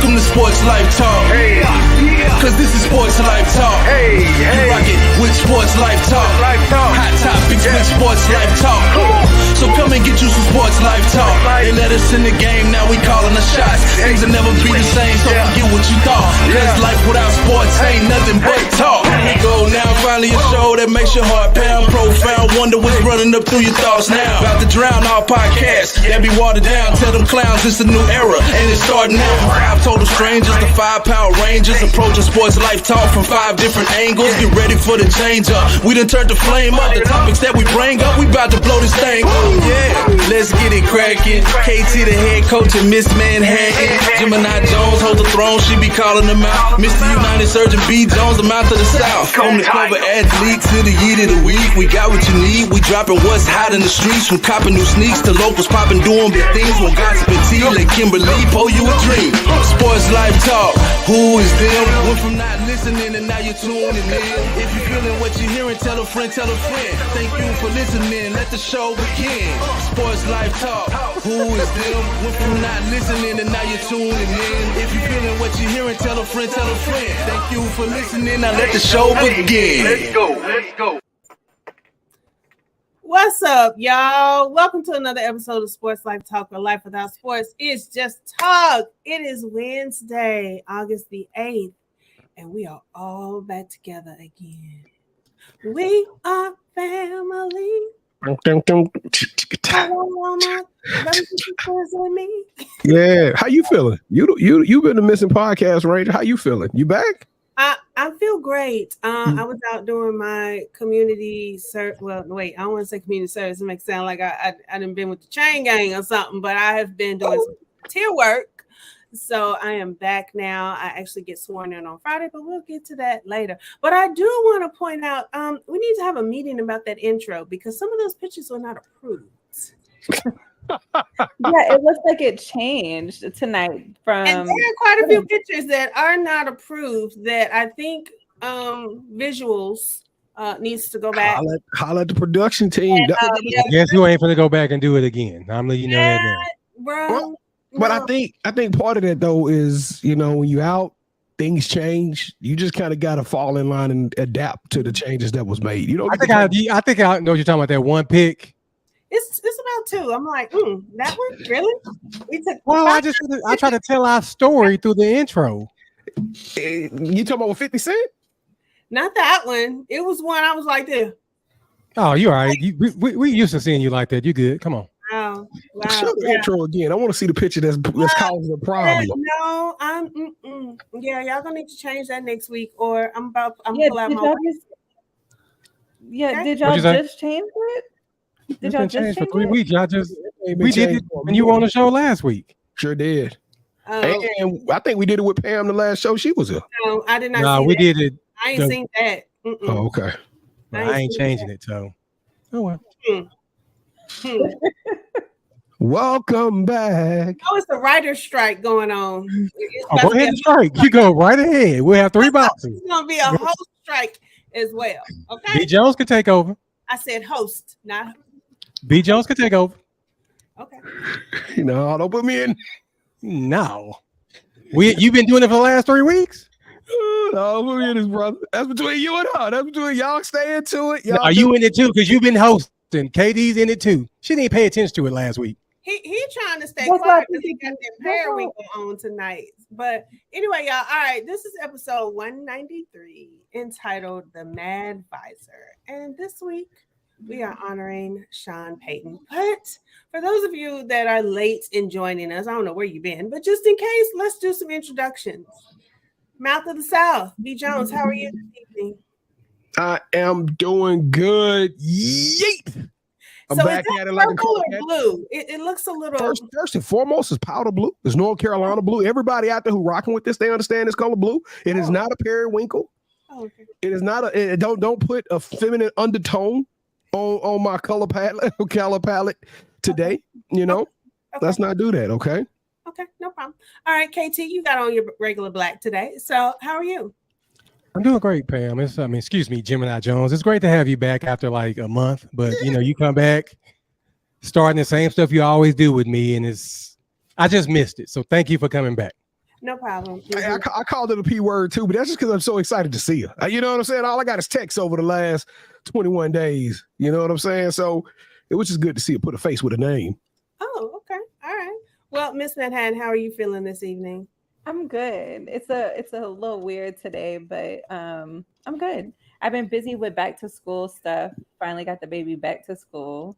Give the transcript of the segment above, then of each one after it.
Welcome to Sports Life Talk. Hey, Cause this is Sports Life Talk. hey, You rock it with Sports Life Talk. Life Talk. Hot topics with Sports Life Talk. So come and get you some Sports Life Talk. They let us in the game, now we calling the shots. Things will never be the same, so forget what you thought. Cause life without sports ain't nothing but talk. Here we go now, finally a show that makes your heart pound. Profound, wonder what's running up through your thoughts now. About to drown our podcast, that be watered down. Tell them clowns it's a new era, and it's starting now. 5 total strangers, the 5 Power Rangers, approaching Sports Life Talk from 5 different angles. Get ready for the change up. We done turned the flame up. The topics that we bring up, we about to blow this thing up. Yeah, let's get it cracking. KT the head coach of Ms.Manhattan. Gemini Jones holds the throne, she be calling them out. Mr. United Surgeon B. Jones, the mouth of the South. From the cover athlete to the year of the week. We got what you need, we dropping what's hot in the streets. From copping new sneaks to locals popping, doing big things. When gossip and tea, let Kimberly pull you a dream. Sports Life Talk, who is them? Went from not listening and now you're tuning in. If you're feeling what you're hearing, tell a friend, tell a friend. Thank you for listening, let the show begin. Sports Life Talk, who is them? Went from not listening and now you're tuning in. If you're feeling what you're hearing, tell a friend, tell a friend. Thank you for listening, now let the show begin. Let's go. What's up, y'all? Welcome to another episode of Sports Life Talk, where life without sports is just talk. It is Wednesday, August the 8th, and we are all back together again. We are family. Yeah, how you feeling? You've been a missing podcast, right? How you feeling? You back? I feel great. I was out doing my community service. Well, wait, I don't want to say community service. It makes it sound like I done been with the chain gang or something, but I have been doing some volunteer work. So I am back now. I actually get sworn in on Friday, but we'll get to that later. But I do want to point out, we need to have a meeting about that intro because some of those pictures were not approved. Yeah, it looks like it changed tonight from. And there are quite a few pictures that are not approved that I think visuals needs to go back. Holla at the production team. Guess you ain't gonna go back and do it again. I'm letting you know that now. Bro. But I think part of that though is, when you out, things change. You just kind of got to fall in line and adapt to the changes that was made. I think I know what you're talking about. That one pick. It's about 2. I'm like, that one really? I try to tell our story through the intro. You talking about 50 Cent? Not that one. It was one I was like this. Oh, you're all right. We used to seeing you like that. You good? Come on. Oh, wow. Show the intro again. I want to see the picture that's causing a problem. No, yeah, y'all gonna need to change that next week, or I'm pull out my. Did y'all just change it? Did y'all just change for 3 weeks? Y'all just we did it when you were on the show last week. Sure did. And I think we did it with Pam the last show she was here. No, I did not. No, we did it. I ain't seen that. Oh, okay. I ain't changing it, so. Oh well. Welcome back. Oh, it's a writer's strike going on. Go ahead and strike. You go right ahead. We'll have 3 boxes. It's gonna be a host strike as well. Okay. B. Jones can take over. I said host, not B. Jones can take over. okay. Don't put me in. No. You've been doing it for the last 3 weeks? No, put me in this, brother. That's between you and her. That's between y'all. Stay into it. Are you in it too? Because you've been hosting. KD's in it too. She didn't pay attention to it last week. He trying to stay quiet because he got that periwinkle on tonight. But anyway, y'all. All right, this is episode 193 entitled "The Mad Visor," and this week we are honoring Sean Payton. But for those of you that are late in joining us, I don't know where you've been, but just in case, let's do some introductions. Mouth of the South, B. Jones, how are you this evening? I am doing good. Yeet. I'm so back is at it it like purple or blue? It looks a little. First and foremost is powder blue. It's North Carolina blue. Everybody out there who rocking with this, they understand this color blue. It is not a periwinkle. Oh, okay. It is not a. Don't put a feminine undertone on my color palette today. Okay. Let's not do that. Okay. Okay, no problem. All right, KT, you got on your regular black today. So how are you? I'm doing great, Pam. Excuse me, Gemini Jones. It's great to have you back after like a month, but you come back starting the same stuff you always do with me, and I just missed it. So thank you for coming back. No problem. I called it a P word too, but that's just because I'm so excited to see her. You know what I'm saying? All I got is text over the last 21 days. You know what I'm saying? So it was just good to see her put a face with a name. Oh, okay. All right. Well, Ms.Manhattan, how are you feeling this evening? I'm good. It's a little weird today, but I'm good. I've been busy with back to school stuff. Finally got the baby back to school.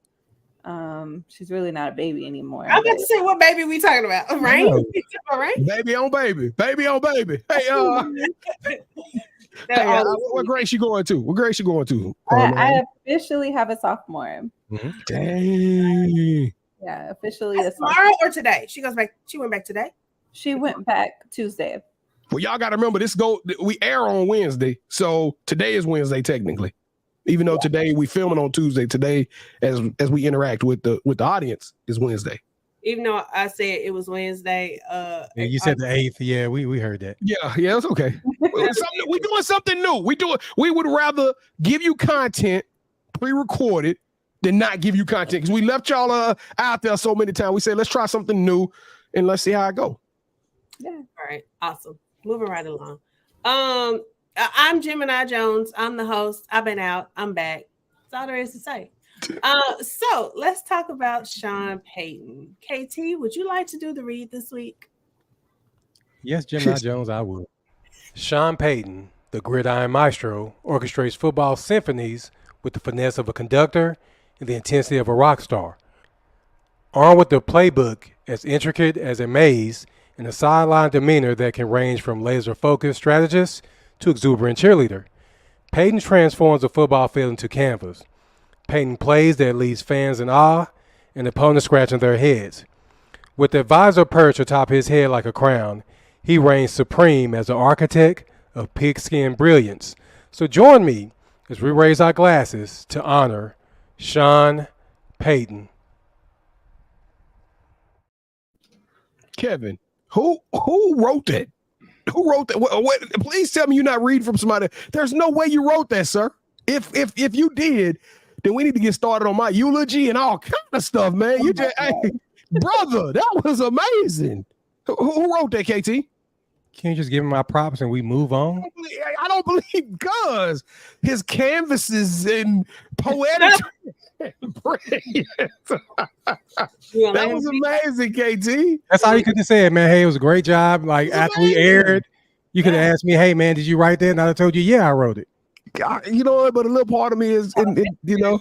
She's really not a baby anymore. I'm about to say, what baby we talking about? Right? All right. Baby on baby. Baby on baby. Hey, what grade she going to? What grade she going to? I officially have a sophomore. Dang. Yeah, officially tomorrow or today? She goes back. She went back today. She went back Tuesday. Well, y'all got to remember we air on Wednesday, so today is Wednesday technically. Even though today we filming on Tuesday, today as we interact with the audience is Wednesday. Even though I said it was Wednesday. Yeah, you said the 8th. Yeah, we heard that. Yeah, it's okay. We're doing something new. We would rather give you content pre-recorded than not give you content because we left y'all out there so many times. We said let's try something new and let's see how it go. Yeah. All right. Awesome. Moving right along. I'm Gemini Jones. I'm the host. I've been out. I'm back. That's all there is to say. So let's talk about Sean Payton. KT, would you like to do the read this week? Yes, Gemini Jones, I would. Sean Payton, the gridiron maestro, orchestrates football symphonies with the finesse of a conductor and the intensity of a rock star. Armed with a playbook as intricate as a maze and a sideline demeanor that can range from laser-focused strategist to exuberant cheerleader, Payton transforms the football field into canvas. Payton plays that leaves fans in awe and opponents scratching their heads. With the visor perched atop his head like a crown, he reigns supreme as the architect of pigskin brilliance. So join me as we raise our glasses to honor Sean Payton. Kevin, who wrote that? Who wrote that? What, please tell me you're not reading from somebody. There's no way you wrote that, sir. If you did, then we need to get started on my eulogy and all kind of stuff, man. You just, hey, brother, that was amazing. Who wrote that, KT? Can you just give him my props and we move on? I don't believe Gus. His canvases and poetic. That was amazing, KT. That's all you could have said, man. Hey, it was a great job. Like after we aired, you could have asked me, hey, man, did you write that? And I told you, yeah, I wrote it. God, you know what? But a little part of me is, you know,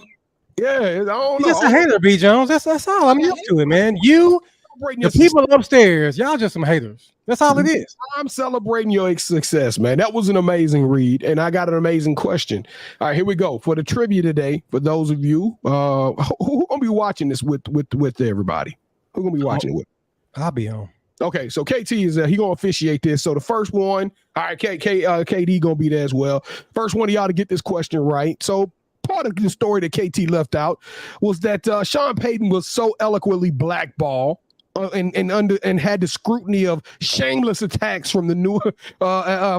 yeah, I don't know. You're just a hater, B. Jones. That's all. I'm used to it, man. You, the people upstairs, y'all just some haters. That's all it is. I'm celebrating your success, man. That was an amazing read, and I got an amazing question. All right, here we go. For the trivia today, for those of you who gonna be watching this with everybody? Who gonna be watching it with? I'll be on. Okay, so KT is he gonna officiate this. So the first one, all right, KD gonna be there as well. First one of y'all to get this question right. So part of the story that KT left out was that Sean Payton was so eloquently blackballed and had the scrutiny of shameless attacks from the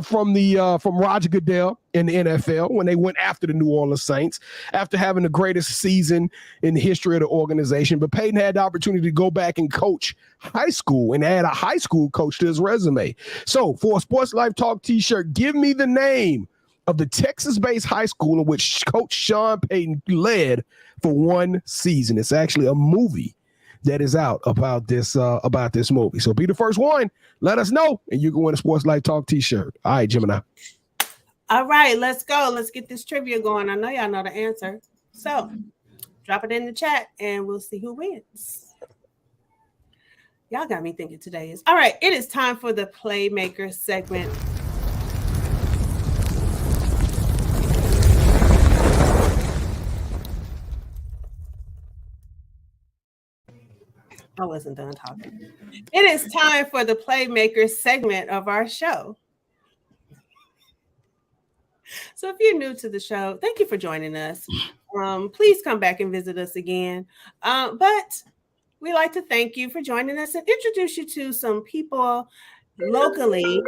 from Roger Goodell in the NFL when they went after the New Orleans Saints after having the greatest season in the history of the organization. But Payton had the opportunity to go back and coach high school and add a high school coach to his resume. So for a Sports Life Talk t-shirt, give me the name of the Texas-based high school in which Coach Sean Payton led for one season. It's actually a movie that is out about this movie. So be the first one. Let us know, and you can win a Sports Life Talk t-shirt. All right, Gemini. All right, let's go. Let's get this trivia going. I know y'all know the answer. So drop it in the chat, and we'll see who wins. Y'all got me thinking today is. All right, it is time for the Playmaker segment. I wasn't done talking. It is time for the Playmaker segment of our show. So if you're new to the show, thank you for joining us. Please come back and visit us again. But we like to thank you for joining us and introduce you to some people locally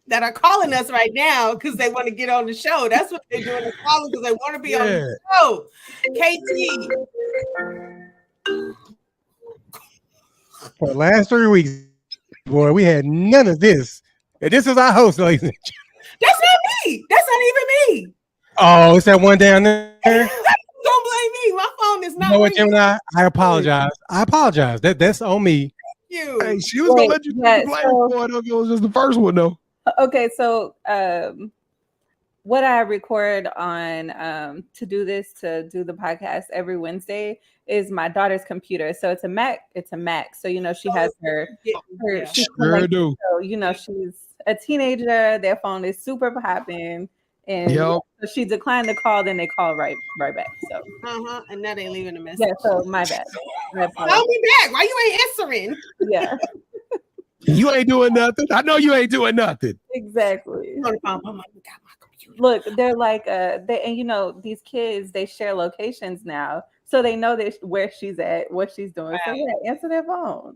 that are calling us right now because they want to get on the show. That's what they're doing. They're calling because they want to be on the show. KT. For the last 3 weeks, boy, we had none of this. And this is our host, ladies and gentlemen. That's not me. That's not even me. Oh, it's that one down there. Don't blame me. My phone is not. You know what, Gemini? I apologize. That's on me. You. Hey, she was gonna let you take the blame for it if it was just the first one though. Okay, so what I record on to do the podcast every Wednesday is my daughter's computer. So it's a Mac. So she has her Sure do. So she's a teenager. Their phone is super popping, and so she declined the call. Then they call right back. So and now they leaving a message. Yeah. So my bad. Call me back. Why you ain't answering? Yeah. You ain't doing nothing. I know you ain't doing nothing. Exactly. Look, they're like these kids, they share locations now, so they know where she's at, what she's doing. So yeah, answer their phone.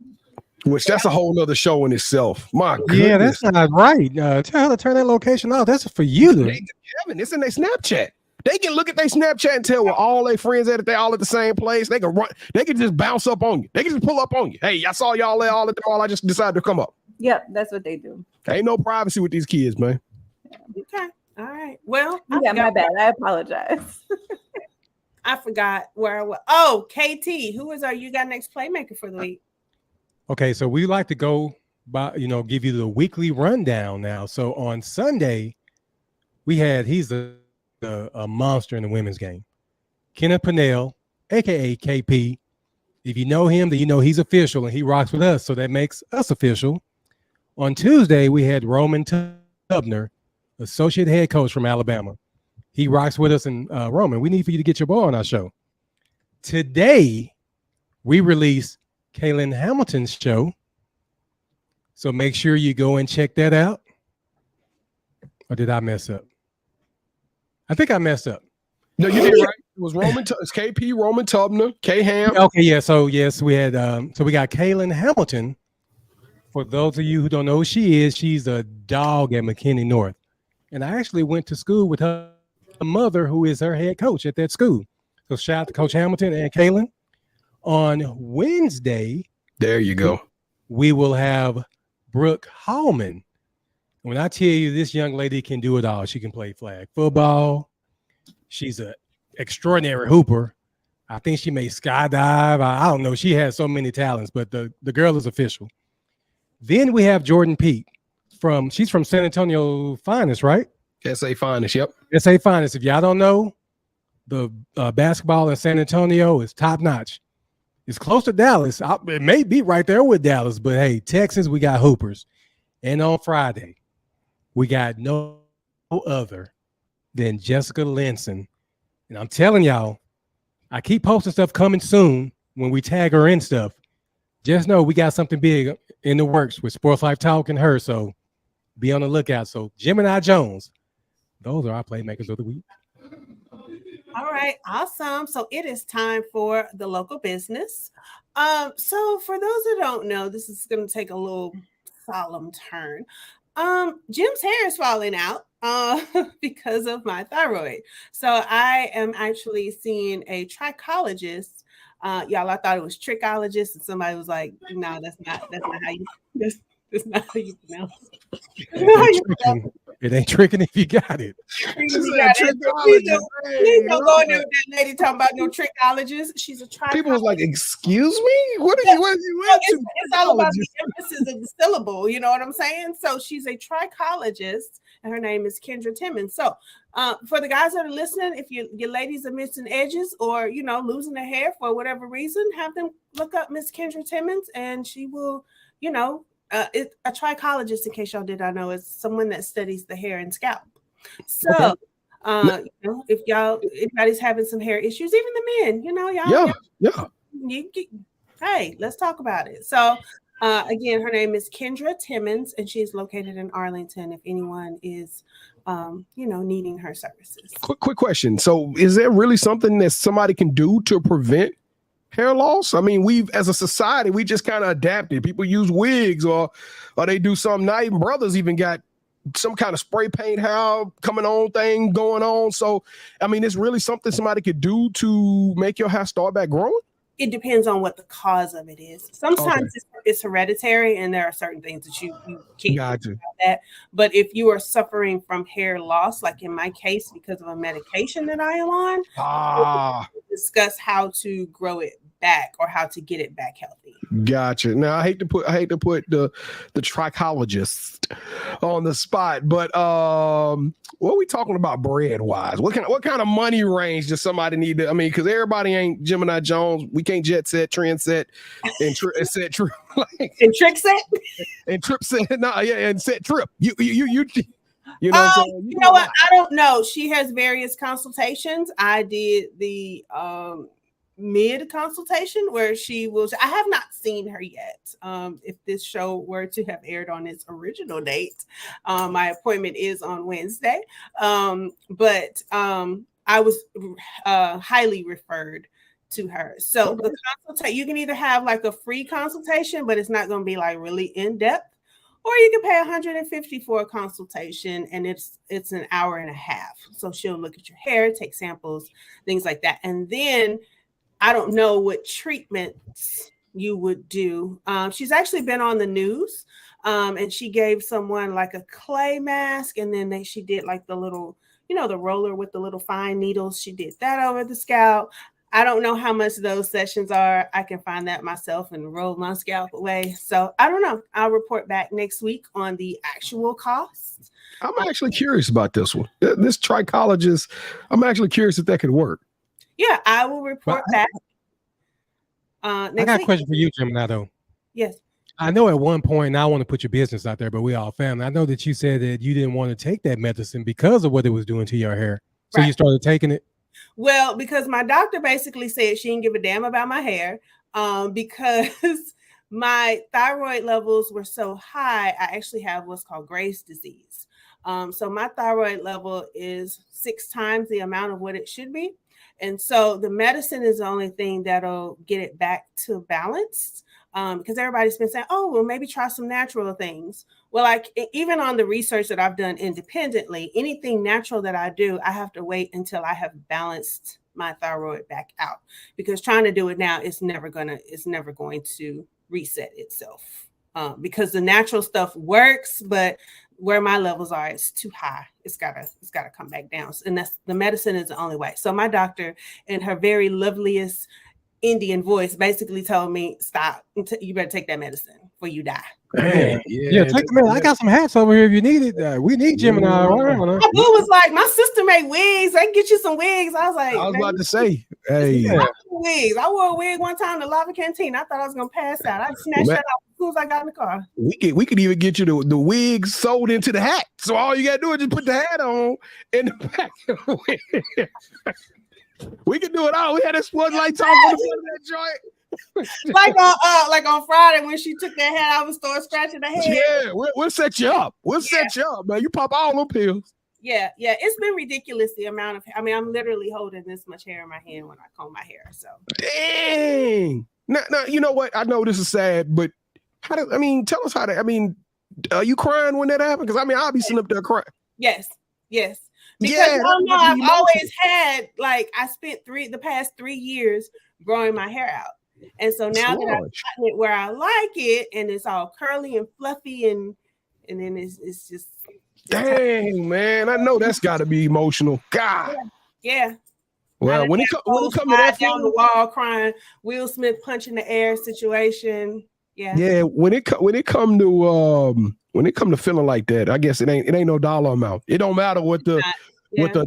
Which that's a whole nother show in itself. My goodness. Yeah, that's not right. Tell her to turn that location off. That's for you. Kevin, it's in their Snapchat. They can look at their Snapchat and tell where all their friends at if they all at the same place. They can run. They can just bounce up on you. They can just pull up on you. Hey, I saw y'all there all at the mall. I just decided to come up. Yep, that's what they do. Ain't no privacy with these kids, man. Okay. All right. Well, my bad. I apologize. I forgot where I was. Oh, KT, who is our You Got Next Playmaker for the week? Okay, so we like to go by, give you the weekly rundown now. So on Sunday, he's a monster in the women's game. Kenneth Pennell, aka KP. If you know him, then you know he's official and he rocks with us. So that makes us official. On Tuesday, we had Roman Tubner, associate head coach from Alabama. He rocks with us. And Roman, we need for you to get your boy on our show. Today, we release Kaylin Hamilton's show. So make sure you go and check that out. Or did I mess up? I think I messed up. No, you did right. It was it's KP, Roman Tubner, K-Ham. Okay, yeah. So yes, we had we got Kaylin Hamilton. For those of you who don't know who she is, she's a dog at McKinney North. And I actually went to school with her mother, who is her head coach at that school. So shout out to Coach Hamilton and Kaylin. On Wednesday, there you go. We will have Brooke Hallman. When I tell you this young lady can do it all, she can play flag football. She's an extraordinary hooper. I think she may skydive. I don't know. She has so many talents, but the girl is official. Then we have Jordan Peak she's from San Antonio Finest, right? SA Finest, yep. SA Finest. If y'all don't know, the basketball in San Antonio is top notch. It's close to Dallas. It may be right there with Dallas, but hey, Texas, we got hoopers. And on Friday, we got no other than Jessica Linson. And I'm telling y'all, I keep posting stuff coming soon when we tag her in stuff. Just know we got something big in the works with SportsLifeTalk and her, so be on the lookout. So Gemini Jones, those are our playmakers of the week. All right, awesome. So it is time for the local business. So for those who don't know, this is going to take a little solemn turn. Jim's hair is falling out because of my thyroid. So I am actually seeing a trichologist. Y'all, I thought it was trichologist, and somebody was like, "No, that's not how you. That's not how you pronounce it." It ain't tricking if you got it. Please don't go in there with that lady talking about no trichologist. She's a trichologist. People was like, "Excuse me, what are you into?" It's all about the emphasis of the syllable. You know what I'm saying? So she's a trichologist, and her name is Kendra Timmons. So for the guys that are listening, if your ladies are missing edges or losing their hair for whatever reason, have them look up Miss Kendra Timmons, and she will, a trichologist, in case y'all did not know, is someone that studies the hair and scalp. So, if anybody's having some hair issues, even the men, y'all, hey, let's talk about it. So, again, her name is Kendra Timmons, and she's located in Arlington. If anyone is, needing her services. Quick question. So, is there really something that somebody can do to prevent hair loss? I mean, as a society, we just kind of adapted. People use wigs or they do something. Now even brothers even got some kind of spray paint hair coming on thing going on. So, I mean, it's really something somebody could do to make your hair start back growing? it depends on what the cause of it is. Sometimes it's hereditary, and there are certain things that you can't do about that. But if you are suffering from hair loss, like in my case, because of a medication that I am on, we'll discuss how to grow it back or how to get it back healthy. Gotcha. Now I hate to put the trichologist on the spot, but what are we talking about bread wise? What kind of money range does somebody need to? I mean, because everybody ain't Gemini Jones. We can't jet set, trend set, and set trip and trick set and trip set. And set trip. You know what I'm saying? You know what? I don't know. She has various consultations. I did the mid consultation where I have not seen her yet. If this show were to have aired on its original date, my appointment is on Wednesday. But I was highly referred to her. So the consultation, you can either have like a free consultation, but it's not going to be like really in depth, or you can pay $150 for a consultation, and it's an hour and a half. So she'll look at your hair, take samples, things like that, and then I don't know what treatments you would do. She's actually been on the news, and she gave someone like a clay mask, and then she did like the little, the roller with the little fine needles. She did that over the scalp. I don't know how much those sessions are. I can find that myself and roll my scalp away. So I don't know. I'll report back next week on the actual costs. I'm actually curious about this one. This trichologist, I'm actually curious if that could work. Yeah, I will report back. I got a question for you, Gemini, though. Yes. I know at one point, and I want to put your business out there, but we all family. I know that you said that you didn't want to take that medicine because of what it was doing to your hair. So you started taking it? Well, because my doctor basically said she didn't give a damn about my hair because my thyroid levels were so high. I actually have what's called Graves' disease. So my thyroid level is 6 times the amount of what it should be. And so the medicine is the only thing that'll get it back to balance, because everybody's been saying, oh, well, maybe try some natural things. Well, even on the research that I've done independently, anything natural that I do, I have to wait until I have balanced my thyroid back out, because trying to do it now is never going to reset itself, because the natural stuff works, but where my levels are, it's too high. It's gotta come back down. And that's the medicine is the only way. So my doctor, in her very loveliest Indian voice, basically told me, stop. You better take that medicine before you die. Man, yeah, take the medicine. I got some hats over here if you need it. We need Gemini around. My boo was like, my sister made wigs. I can get you some wigs. I was like, I was about to say, hey, wigs. I wore a wig one time in the Lava Canteen. I thought I was gonna pass out. I snatched that out as soon as I got in the car. We could even get you the wigs sold into the hat. So all you gotta do is just put the hat on in the back of the wig. We could do it all. We had a SportsLifeTalk on the front of that joint. like on Friday when she took that hat, I was starting scratching the head. Yeah, we'll set you up. Set you up, man. You pop all them pills. Yeah. It's been ridiculous the amount of. I mean, I'm literally holding this much hair in my hand when I comb my hair. So dang. Now, you know what? I know this is sad, but tell us how that. I mean, are you crying when that happened? Because I'll be sitting up there crying. Yes. Because I've always had, like, I spent the past 3 years growing my hair out. And so now that I've gotten it where I like it, and it's all curly and fluffy, and then it's just dang, man. I know that's got to be emotional. God. Yeah. Well, when it comes to that down the wall crying, Will Smith punching the air situation. Yeah. Yeah. When it come to feeling like that, I guess it ain't no dollar amount. It don't matter what the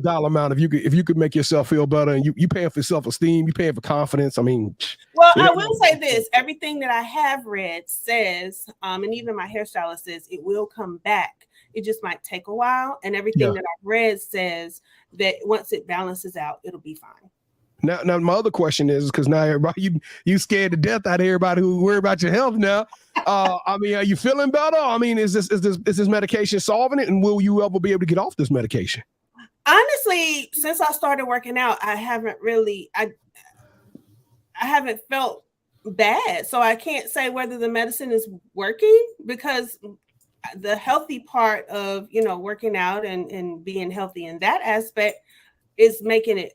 dollar amount. If you could make yourself feel better, and you paying for self-esteem, you paying for confidence. I mean, well, I will say this: everything that I have read says, and even my hairstylist says, it will come back. It just might take a while. And everything that I've read says that once it balances out, it'll be fine. Now my other question is, because now everybody you scared to death out of everybody who worry about your health now. Are you feeling better? Is this medication solving it, and will you ever be able to get off this medication? Honestly, since I started working out, I haven't really I haven't felt bad. So I can't say whether the medicine is working, because the healthy part of, working out and being healthy in that aspect is making it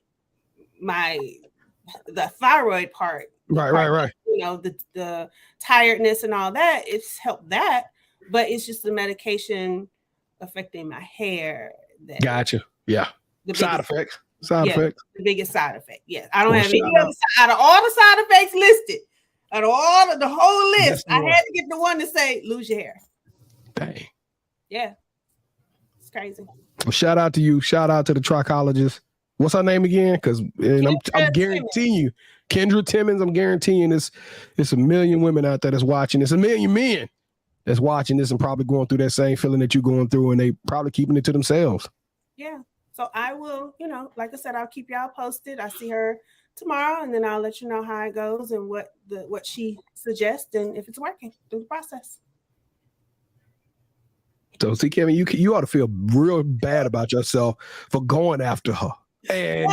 the thyroid part Right. You know, the tiredness and all that, it's helped that, but it's just the medication affecting my hair. Gotcha. Yeah. Side effects. The biggest side effect. Yes. I don't have any other out of all the side effects listed. Out of all of the whole list, I had to get the one to say lose your hair. Dang. Yeah. It's crazy. Well, shout out to you. Shout out to the trichologist. What's her name again? Because I'm guaranteeing you, Kendra Timmons, I'm guaranteeing it's a million women out there that's watching. It's a million men that's watching this and probably going through that same feeling that you're going through, and they probably keeping it to themselves. Yeah. So I will, like I said, I'll keep y'all posted. I see her tomorrow, and then I'll let you know how it goes and what she suggests and if it's working through the process. So see, Kevin, you ought to feel real bad about yourself for going after her. And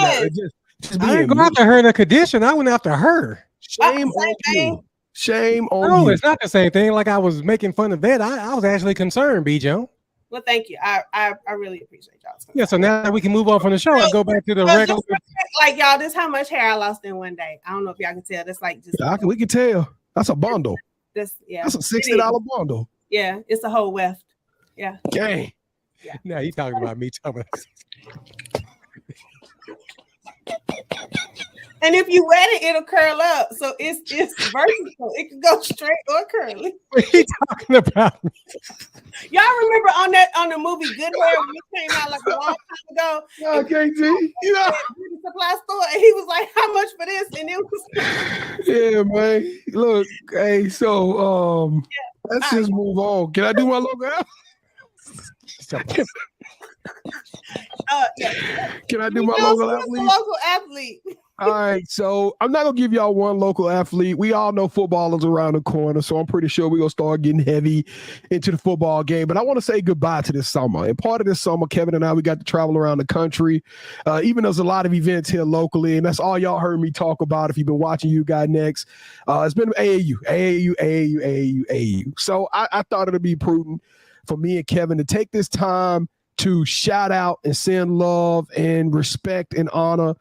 just I didn't go after her in a condition. I went after her. Shame on you. Shame on you. No, it's not the same thing. Like I was making fun of that. I was actually concerned, B. Jones. Well, thank you. I really appreciate y'all. Yeah, so now we can move on from the show and go back to the regular. Like y'all, this is how much hair I lost in one day. I don't know if y'all can tell. That's like just. We can tell. That's a bundle. That's a $60 bundle. Yeah, it's a whole weft. Yeah. Dang. Yeah. Now you talking about me, Thomas. And if you wet it, it'll curl up. So it's versatile. It can go straight or curly. What are you talking about? Y'all remember on the movie Good Hair when it came out like a long time ago? Oh, KT. Supply store, and he was like, "How much for this?" And it was. Yeah, man. Look, hey, so let's just move on. Can I do my logo? Can I do my local athlete? Local athlete. All right, so I'm not gonna give y'all one local athlete. We all know footballers around the corner, so I'm pretty sure we're gonna start getting heavy into the football game. But I want to say goodbye to this summer. And part of this summer, Kevin and I, we got to travel around the country. Even there's a lot of events here locally, and that's all y'all heard me talk about. If you've been watching You Got Next, it's been AAU. So I thought it'd be prudent for me and Kevin to take this time to shout out and send love and respect and honor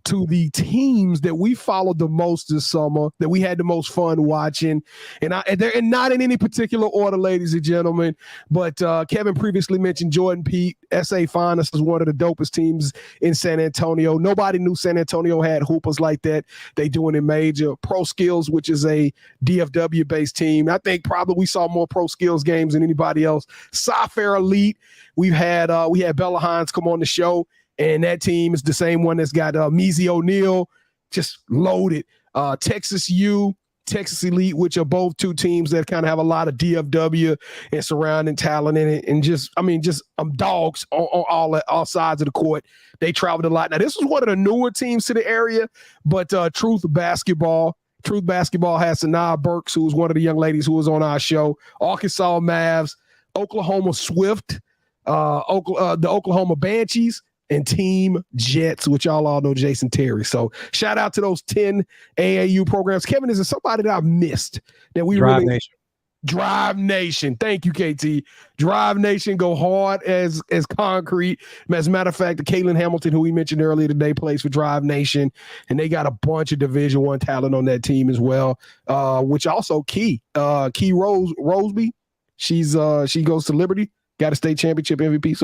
to the teams that we followed the most this summer, that we had the most fun watching. And they're not in any particular order, ladies and gentlemen, but Kevin previously mentioned Jordan Pete. SA Finest is one of the dopest teams in San Antonio. Nobody knew San Antonio had hoopers like that. They doing it major. Pro Skills, which is a DFW-based team. I think probably we saw more Pro Skills games than anybody else. Sci-Fair Elite. We had Bella Hines come on the show, and that team is the same one that's got Measy O'Neal, just loaded. Texas U, Texas Elite, which are both two teams that kind of have a lot of DFW and surrounding talent in it, and just dogs on all sides of the court. They traveled a lot. Now, this is one of the newer teams to the area, but Truth Basketball has Sanaa Burks, who was one of the young ladies who was on our show. Arkansas Mavs, Oklahoma Swift, the Oklahoma Banshees, and Team Jets, which y'all all know Jason Terry. So shout out to those 10 AAU programs. Kevin, is there somebody that I've missed that we Nation. Drive Nation. Thank you, KT. Drive Nation go hard as concrete. As a matter of fact, Caitlin Hamilton, who we mentioned earlier today, plays for Drive Nation, and they got a bunch of Division I talent on that team as well. Which also Key Roseby. She goes to Liberty. Got a state championship MVP.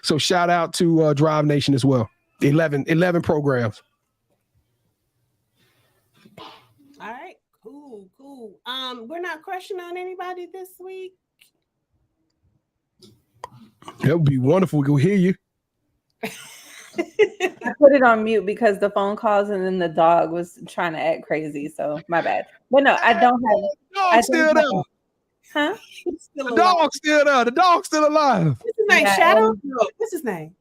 So shout out to Drive Nation as well. 11 programs. All right, cool. We're not crushing on anybody this week. That would be wonderful. We can hear you. I put it on mute because the phone calls and then the dog was trying to act crazy. So my bad. But no, I don't have. Dog's still there. Huh? The dog's still there. The dog's still alive. What's his name? Shadow? No, what's his name?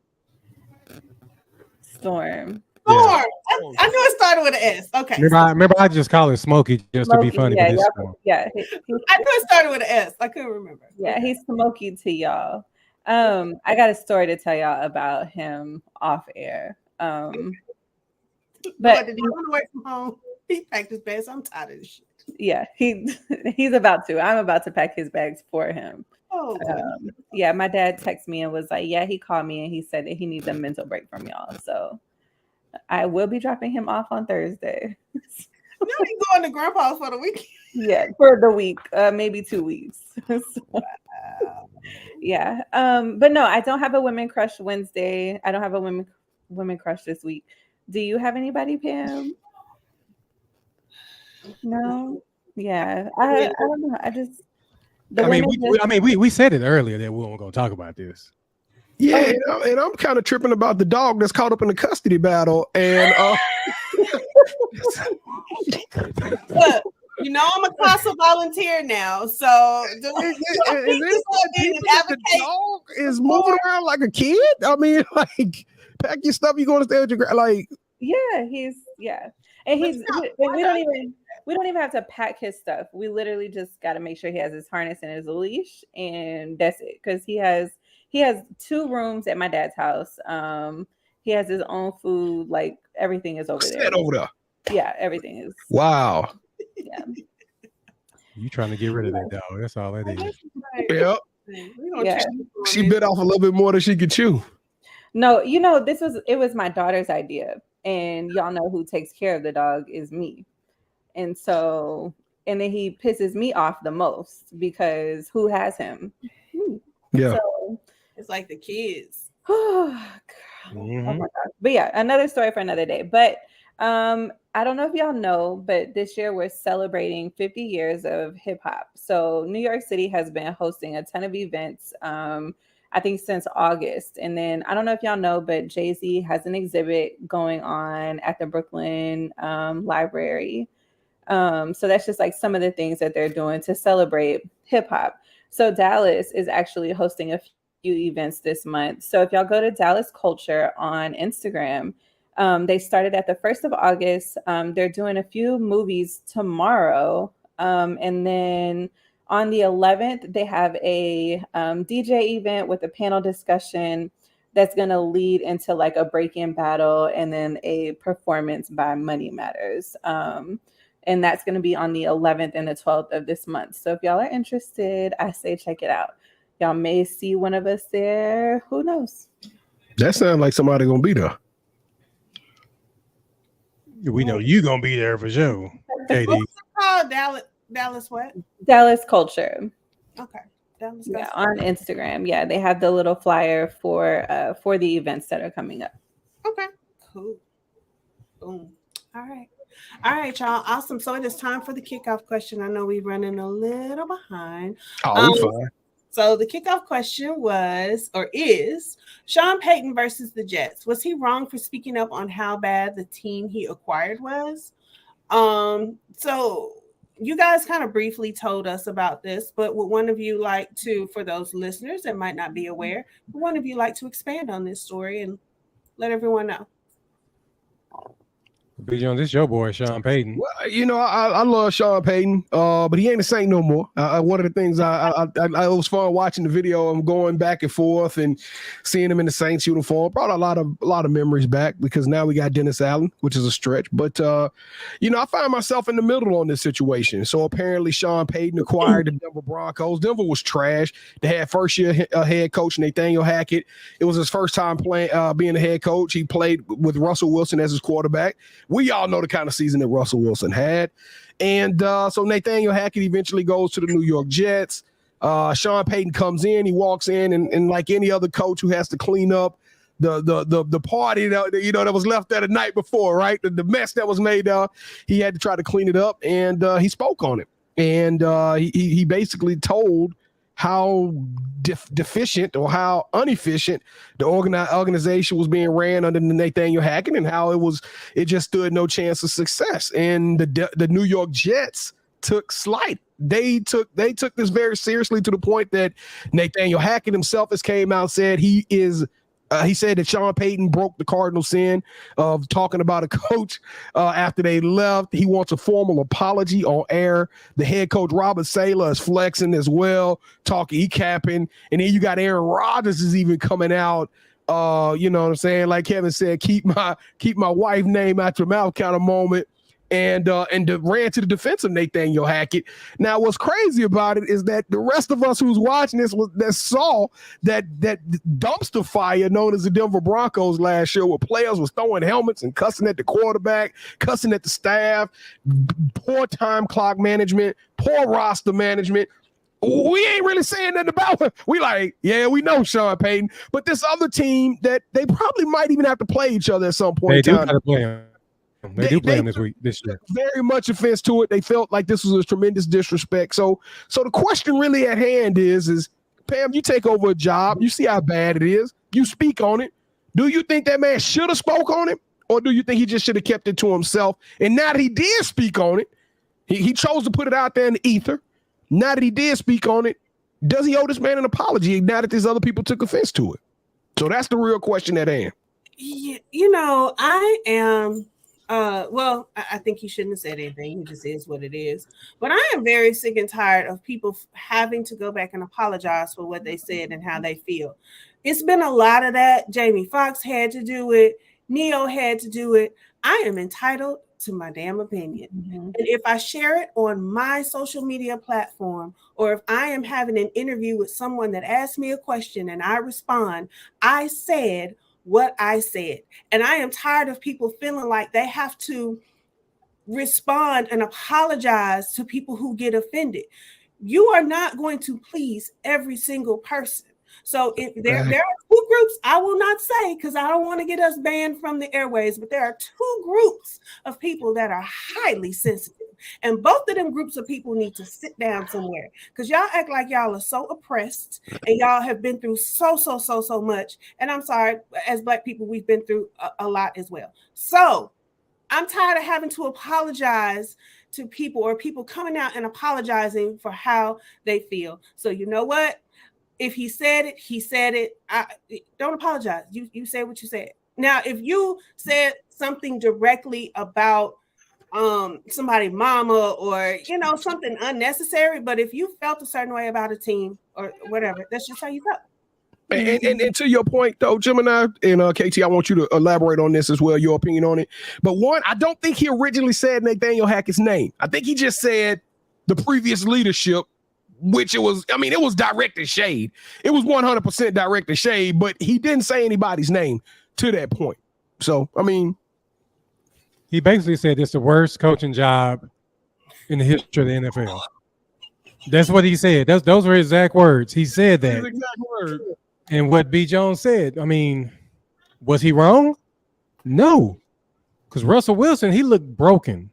Storm. Yeah. I knew it started with an S. Okay. Remember I just call it Smokey just to be funny. Yeah, I knew it started with an S. I couldn't remember. Yeah, he's Smokey to y'all. I got a story to tell y'all about him off air. But did he run away from home? He packed his bags. I'm tired of this shit. Yeah, he's about to. I'm about to pack his bags for him. Oh, yeah, my dad texted me and was like, yeah, he called me and he said that he needs a mental break from y'all. So I will be dropping him off on Thursday. he's going to grandpa's for the weekend. Yeah, for the week, maybe 2 weeks. So, yeah. But no, I don't have a women crush Wednesday. I don't have a women crush this week. Do you have anybody, Pam? No. Yeah. I don't know. We said it earlier that we weren't going to talk about this. Yeah, and I'm kind of tripping about the dog that's caught up in the custody battle. And look, you know I'm a CASA volunteer now, so the dog is moving around like a kid. I mean, like, pack your stuff. You going to stay with your like. Yeah, and we don't even have to pack his stuff. We literally just got to make sure he has his harness and his leash, and that's it. Because he has 2 rooms at my dad's house. He has his own food. Like, everything is over there. Over there. Yeah, everything is. Wow. Yeah. You trying to get rid of that dog? That's all that is. Yep. Yeah. She bit off a little bit more than she could chew. No, it was my daughter's idea, and y'all know who takes care of the dog is me, and then he pisses me off the most because who has him? Yeah. So, it's like the kids. Oh my God. But yeah, another story for another day. But I don't know if y'all know, but this year we're celebrating 50 years of hip hop. So New York City has been hosting a ton of events, I think since August. And then I don't know if y'all know, but Jay-Z has an exhibit going on at the Brooklyn Library. So that's just like some of the things that they're doing to celebrate hip hop. So Dallas is actually hosting a few events this month. So if y'all go to Dallas Culture on Instagram, they started at the 1st of August. They're doing a few movies tomorrow. And then on the 11th, they have a DJ event with a panel discussion that's going to lead into like a break-in battle and then a performance by Money Matters. And that's going to be on the 11th and the 12th of this month. So if y'all are interested, I say check it out. Y'all may see one of us there. Who knows? That sounds like somebody going to be there. We know you gonna be there for sure, Katie. What's it called? Dallas what? Dallas Culture. Okay. Dallas Yeah, on Instagram. Yeah, they have the little flyer for the events that are coming up. Okay. Cool. Boom. All right, y'all. Awesome. So it is time for the kickoff question. I know we're running a little behind. Oh, fine. So the kickoff question is Sean Payton versus the Jets. Was he wrong for speaking up on how bad the team he acquired was? So you guys kind of briefly told us about this, but would one of you like to, for those listeners that might not be aware, would one of you like to expand on this story and let everyone know? Big John, this is your boy, Sean Payton. Well, you know, I love Sean Payton, but he ain't a Saint no more. One of the things I was fun watching the video and going back and forth and seeing him in the Saints uniform. Brought a lot of memories back because now we got Dennis Allen, which is a stretch. But you know, I find myself in the middle on this situation. So apparently, Sean Payton acquired the Denver Broncos. Denver was trash. They had first year head coach Nathaniel Hackett. It was his first time playing, being a head coach. He played with Russell Wilson as his quarterback. We all know the kind of season that Russell Wilson had. And so Nathaniel Hackett eventually goes to the New York Jets. Sean Payton comes in, he walks in, and like any other coach who has to clean up the party that was left there the night before, right? The mess that was made, he had to try to clean it up, and he spoke on it. And he basically told how deficient or how inefficient the organization was being ran under Nathaniel Hackett, and how it just stood no chance of success. And the New York Jets took slight. They took this very seriously, to the point that Nathaniel Hackett himself has came out and said he said that Sean Payton broke the cardinal sin of talking about a coach after they left. He wants a formal apology on air. The head coach, Robert Saleh, is flexing as well, capping. And then you got Aaron Rodgers is even coming out. You know what I'm saying? Like Kevin said, keep my wife name out your mouth kind of moment. and ran to the defense of Nathaniel Hackett. Now, what's crazy about it is that the rest of us who's watching this saw that dumpster fire known as the Denver Broncos last year, where players was throwing helmets and cussing at the quarterback, cussing at the staff, poor time clock management, poor roster management. We ain't really saying nothing about it. We like, yeah, we know Sean Payton, but this other team that they probably might even have to play each other at some point. They do got to play him. They do play him this year. Very much offense to it. They felt like this was a tremendous disrespect. So the question really at hand is Pam, you take over a job, you see how bad it is, you speak on it. Do you think that man should have spoke on it, or do you think he just should have kept it to himself? And now that he did speak on it, he chose to put it out there in the ether. Now that he did speak on it, does he owe this man an apology now that these other people took offense to it? So that's the real question at hand. You know, I am, I think he shouldn't have said anything. He just is what it is. But I am very sick and tired of people having to go back and apologize for what they said and how they feel. It's been a lot of that. Jamie Foxx had to do it. Neo had to do it. I am entitled to my damn opinion. And if I share it on my social media platform, or if I am having an interview with someone that asks me a question and I respond, I said what I said. And I am tired of people feeling like they have to respond and apologize to people who get offended. You are not going to please every single person. So if there are two groups, I will not say, because I don't want to get us banned from the airways, but there are two groups of people that are highly sensitive. And both of them groups of people need to sit down somewhere, because y'all act like y'all are so oppressed and y'all have been through so much. And I'm sorry, as Black people, we've been through a lot as well. So I'm tired of having to apologize to people, or people coming out and apologizing for how they feel. So you know what? If he said it, he said it. Don't apologize. You said what you said. Now, if you said something directly about somebody's mama, or something unnecessary, but if you felt a certain way about a team or whatever, that's just how you felt. And to your point, though, Gemini and KT, I want you to elaborate on this as well, your opinion on it. But one, I don't think he originally said Nathaniel Hackett's name. I think he just said the previous leadership, which it was directed shade. It was 100% directed shade, but he didn't say anybody's name to that point. So, he basically said it's the worst coaching job in the history of the NFL. That's what he said. Those were his exact words. He said that. His exact word. And what B. Jones said, was he wrong? No. Because Russell Wilson, he looked broken.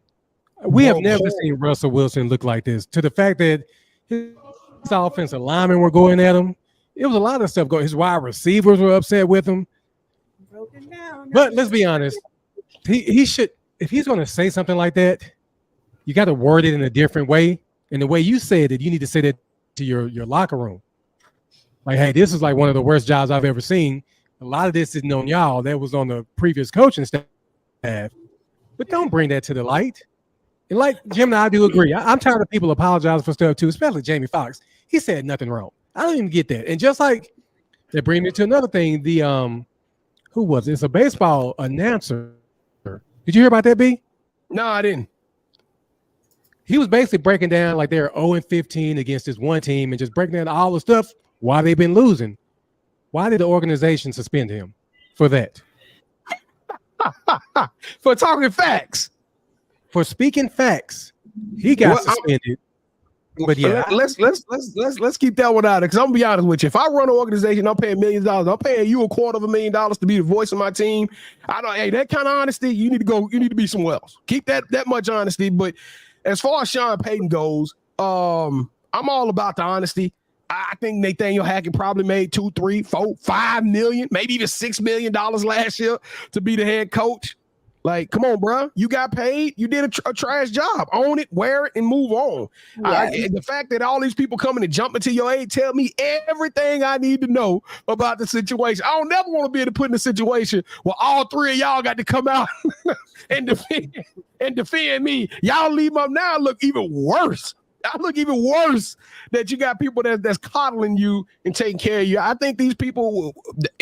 We have never seen Russell Wilson look like this. To the fact that his offensive linemen were going at him. It was a lot of stuff going. His wide receivers were upset with him. But let's be honest. He should, if he's going to say something like that, you got to word it in a different way. And the way you said it, you need to say that to your locker room. Like, hey, this is like one of the worst jobs I've ever seen. A lot of this isn't on y'all. That was on the previous coaching staff. But don't bring that to the light. And like Jim and I do agree. I'm tired of people apologizing for stuff too, especially Jamie Foxx. He said nothing wrong. I don't even get that. And just like that brings me to another thing. The who was it? It's a baseball announcer. Did you hear about that, B? No, I didn't. He was basically breaking down like they're 0-15 against this one team and just breaking down all the stuff why they've been losing. Why did the organization suspend him for that? For talking facts. For speaking facts. He got suspended. But yeah, let's keep that one out, because I'm gonna be honest with you. If I run an organization, I'm paying millions of dollars. I'm paying you $250,000 to be the voice of my team. Hey, that kind of honesty, you need to be somewhere else. Keep that much honesty. But as far as Sean Payton goes, I'm all about the honesty. I think Nathaniel Hackett probably made $2, $3, $4, $5 million, maybe even $6 million last year to be the head coach. Like, come on, bro. You got paid. You did a trash job. Own it, wear it, and move on. Yes. The fact that all these people coming and jumping to your aid tell me everything I need to know about the situation. I don't never want to be able to put in a situation where all three of y'all got to come out and defend me. Y'all leave them up now, look even worse I look even worse that you got people that's coddling you and taking care of you. I think these people,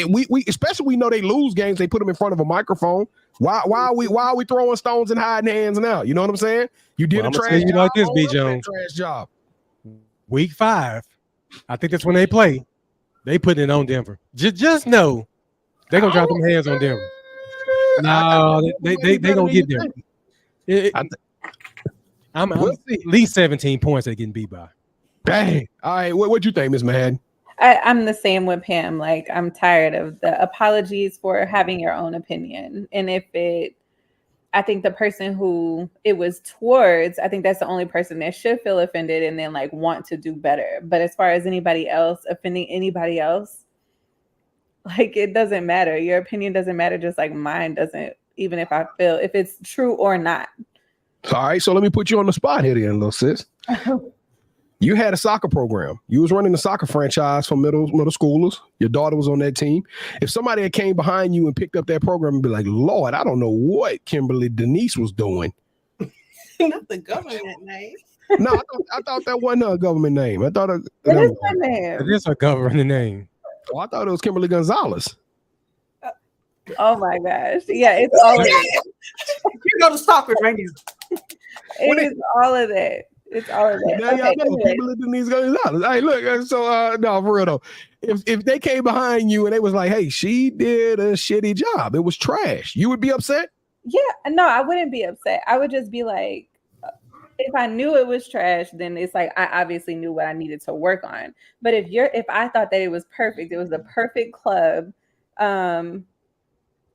we especially we know they lose games. They put them in front of a microphone. Why are we throwing stones and hiding hands now? You know what I'm saying? You did a trash job. Like this, B. Jones. Trash job. Week 5, I think that's when they play. They put it on Denver. Just know they're gonna drop them hands on Denver. No, they gonna get there. I'm at least 17 points they're getting beat by. Dang. All right. What you think, Ms.Manhattan? I'm the same with Pam. Like, I'm tired of the apologies for having your own opinion. And I think the person who it was towards, I think that's the only person that should feel offended and then like want to do better. But as far as anybody else offending anybody else, like, it doesn't matter. Your opinion doesn't matter, just like mine doesn't, even if it's true or not. All right, so let me put you on the spot here then, little sis. You had a soccer program. You was running the soccer franchise for middle schoolers. Your daughter was on that team. If somebody had came behind you and picked up that program and be like, Lord, I don't know what Kimberly Denise was doing. Not the government name. No, I thought that wasn't a government name. I thought it is my name. It is a government name. Oh, I thought it was Kimberly Gonzalez. Oh my gosh. Yeah, it's all of that. You know the stalker right now. It is all of that. It's all of that. Now y'all know Kimberly Denise Gonzalez. Hey, look, so no, for real though. If they came behind you and they was like, hey, she did a shitty job, it was trash, you would be upset? Yeah, no, I wouldn't be upset. I would just be like, if I knew it was trash, then it's like I obviously knew what I needed to work on. But if I thought that it was perfect, it was the perfect club, and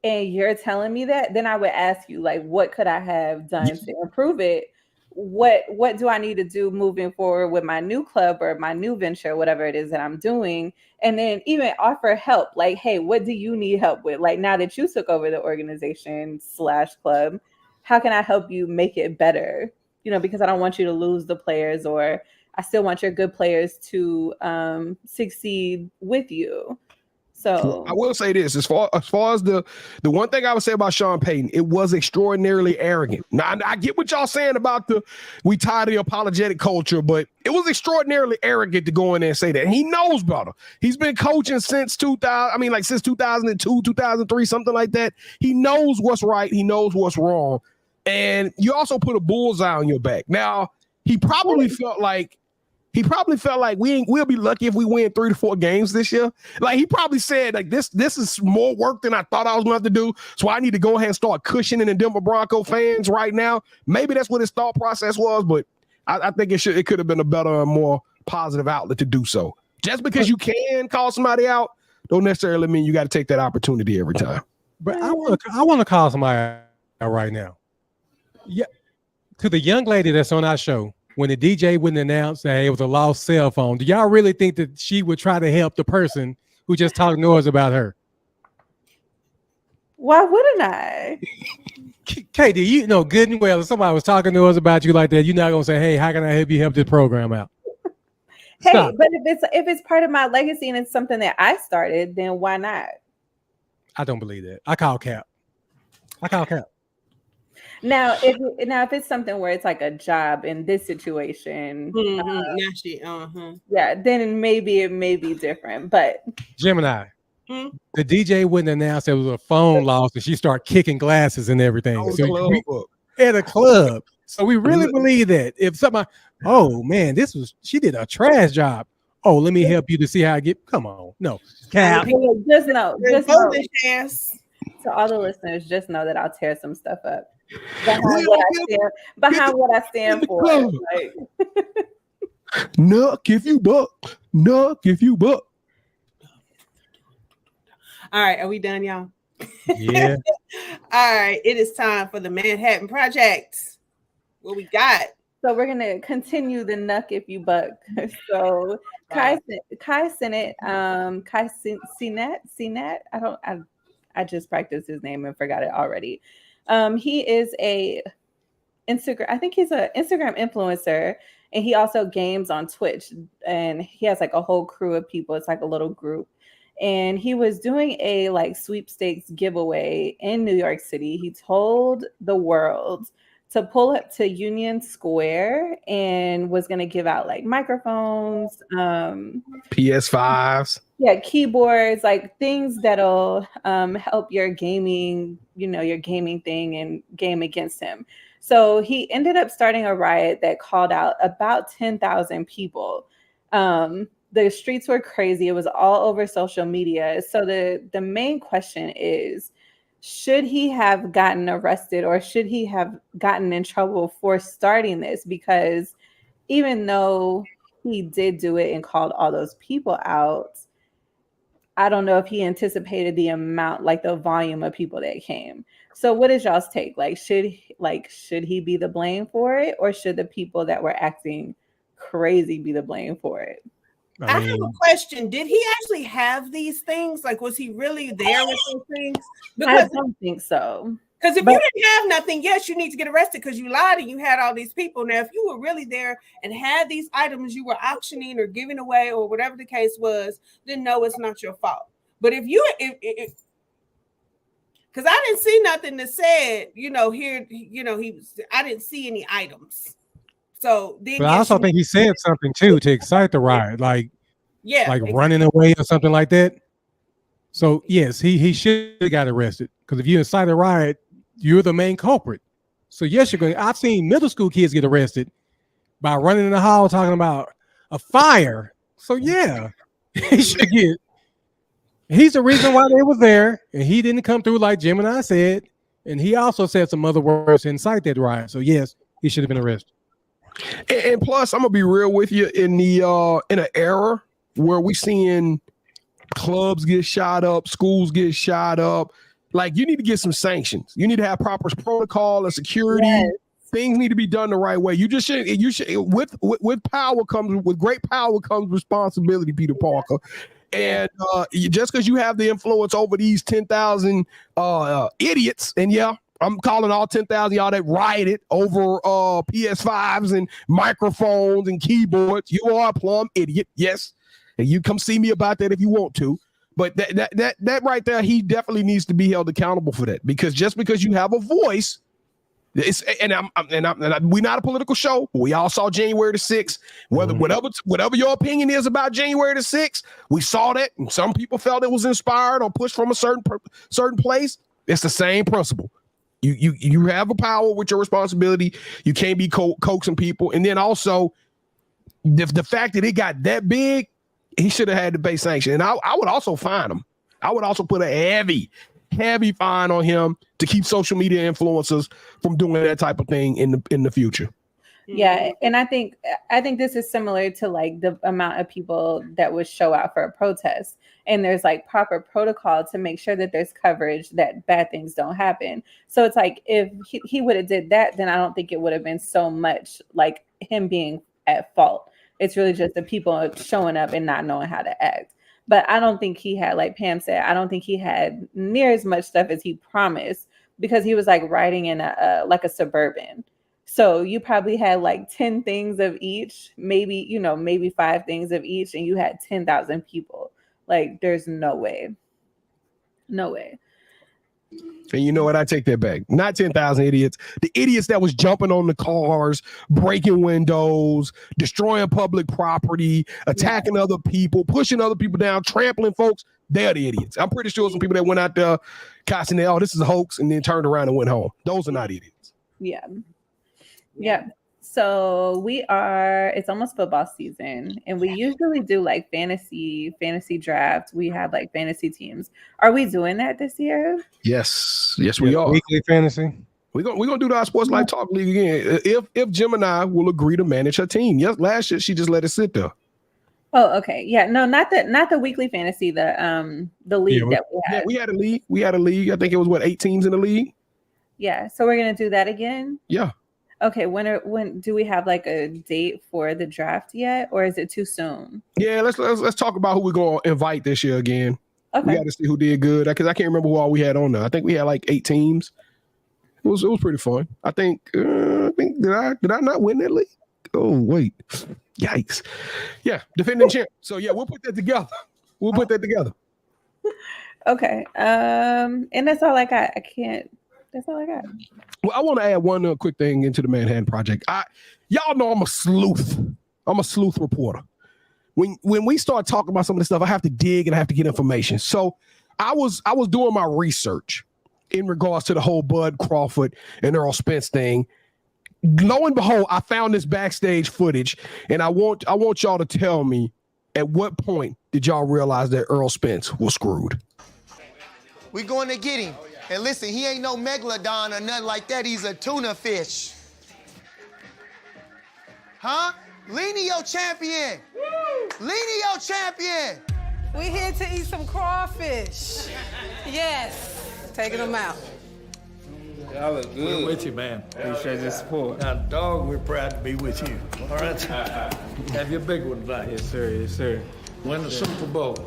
you're telling me that, then I would ask you, like, what could I have done to improve it? What do I need to do moving forward with my new club or my new venture, whatever it is that I'm doing? And then even offer help, like, hey, what do you need help with? Like, now that you took over the organization / club, how can I help you make it better? You know, because I don't want you to lose the players, or I still want your good players to succeed with you. So I will say this, as far as the one thing I would say about Sean Payton, it was extraordinarily arrogant. Now, I get what y'all saying about we tired of the apologetic culture, but it was extraordinarily arrogant to go in there and say that. He knows better. He's been coaching since 2002, 2003, something like that. He knows what's right. He knows what's wrong. And you also put a bullseye on your back. Now, he probably felt like we'll be lucky if we win 3 to 4 games this year. Like, he probably said, like, this is more work than I thought I was going to have to do, so I need to go ahead and start cushioning the Denver Bronco fans right now. Maybe that's what his thought process was, but I think it could have been a better and more positive outlet to do so. Just because you can call somebody out don't necessarily mean you got to take that opportunity every time. But I want to call somebody out right now. Yeah, to the young lady that's on our show, when the DJ wouldn't announce that it was a lost cell phone, do y'all really think that she would try to help the person who just talked noise about her? Why wouldn't I? Katie, you know good and well if somebody was talking noise about you like that, you're not gonna say, hey, how can I help this program out? Hey, Stop. But if it's part of my legacy and it's something that I started, then why not? I don't believe that. I call cap. Now, if it's something where it's like a job in this situation, yeah, then maybe it may be different. But Gemini, the DJ wouldn't announce there was a phone lost and she started kicking glasses and everything. At a club. So we really believe that if somebody, oh man, she did a trash job. Oh, let me help you to see how I get. Come on, no, cap. Just know. To all the listeners, just know that I'll tear some stuff up. Behind what I stand for. Like. Nuck if you buck. All right, are we done, y'all? Yeah. All right, it is time for the Manhattan Project. What we got? So we're gonna continue the Nuck if you buck. So Kai Sinet, I just practiced his name and forgot it already. He is I think he's an Instagram influencer, and he also games on Twitch, and he has like a whole crew of people. It's like a little group, and he was doing a like sweepstakes giveaway in New York City. He told the world to pull up to Union Square and was going to give out like microphones, PS5s. Yeah, keyboards, like things that'll help your gaming, your gaming thing and game against him. So he ended up starting a riot that called out about 10,000 people. The streets were crazy. It was all over social media. So the main question is, should he have gotten arrested or should he have gotten in trouble for starting this? Because even though he did do it and called all those people out, I don't know if he anticipated the amount, like the volume of people that came. So what is y'all's take? Should he be the blame for it, or should the people that were acting crazy be the blame for it? I have a question. Did he actually have these things? Like, was he really there with those things? Because I don't think so. Because if you didn't have nothing, yes, you need to get arrested because you lied and you had all these people. Now, if you were really there and had these items you were auctioning or giving away or whatever the case was, then no, it's not your fault. But if because I didn't see nothing that said, I didn't see any items. So then, but I also think he said something too to excite the riot, like running away or something like that. So yes, he should have got arrested, because if you incite a riot, you're the main culprit. So yes, you're going. I've seen middle school kids get arrested by running in the hall talking about a fire. So yeah, he should get. He's the reason why they were there, and he didn't come through like Gemini said, and he also said some other words to incite that riot. So yes, he should have been arrested. And plus, I'm gonna be real with you, in an era where we seeing clubs get shot up, schools get shot up, like you need to get some sanctions. You need to have proper protocol and security. Yes. Things need to be done the right way. You should with power comes with great power comes responsibility, Peter Parker. And just because you have the influence over these 10,000 idiots, and yeah, I'm calling all 10,000 y'all that rioted over PS5s and microphones and keyboards, you are a plumb idiot. Yes. And you come see me about that if you want to. But that right there, he definitely needs to be held accountable for that, because just because you have a voice, we're not a political show. We all saw January the 6th. Whatever your opinion is about January the 6th, we saw that, and some people felt it was inspired or pushed from a certain place. It's the same principle. You have a power with your responsibility. You can't be coaxing people, and then also the fact that it got that big, he should have had to pay sanction. And I would also fine him. I would also put a heavy fine on him to keep social media influencers from doing that type of thing in the future. Yeah, and I think this is similar to like the amount of people that would show out for a protest, and there's like proper protocol to make sure that there's coverage that bad things don't happen. So it's like if he would have did that, then I don't think it would have been so much like him being at fault. It's really just the people showing up and not knowing how to act. But I don't think he had, like Pam said, I don't think he had near as much stuff as he promised, because he was like riding in a Suburban. So you probably had like 10 things of each, maybe 5 things of each, and you had 10,000 people. Like, there's no way. No way. And you know what? I take that back. Not 10,000 idiots. The idiots that was jumping on the cars, breaking windows, destroying public property, attacking other people, pushing other people down, trampling folks. They're the idiots. I'm pretty sure some people that went out there casting, oh, this is a hoax, and then turned around and went home. Those are not idiots. Yeah. Yeah. So it's almost football season, and we usually do like fantasy draft. We have like fantasy teams. Are we doing that this year? Yes, we are. Weekly fantasy. We're gonna do our Sports Life Talk League again if Gemini will agree to manage her team. Yes, last year she just let it sit there. Oh, okay. Yeah, no, not the weekly fantasy, the league that we had. Yeah, we had a league. I think it was 8 teams in the league. Yeah, so we're gonna do that again. Yeah. Okay, when do we have like a date for the draft yet, or is it too soon? Yeah, let's talk about who we're gonna invite this year again. Okay. We got to see who did good, because I can't remember who all we had on there. I think we had like 8 teams. It was pretty fun. I think did I not win that league? Oh wait, yikes! Yeah, defending champ. So yeah, we'll put that together. Okay, and that's all I got. That's all I got. Well, I want to add one quick thing into the Manhattan Project. Y'all know I'm a sleuth. I'm a sleuth reporter. When we start talking about some of this stuff, I have to dig and I have to get information. So I was doing my research in regards to the whole Bud Crawford and Earl Spence thing. Lo and behold, I found this backstage footage, and I want y'all to tell me at what point did y'all realize that Earl Spence was screwed? We going to get him. And listen, he ain't no megalodon or nothing like that. He's a tuna fish. Huh? Lenio champion. Lenio champion. We here to eat some crawfish. Yes. Taking them out. Y'all look good. We're with you, man. Appreciate your support. Now, dog, we're proud to be with you. All right? Have your big one back. Yes, sir. Yes, sir. Win the Super Bowl.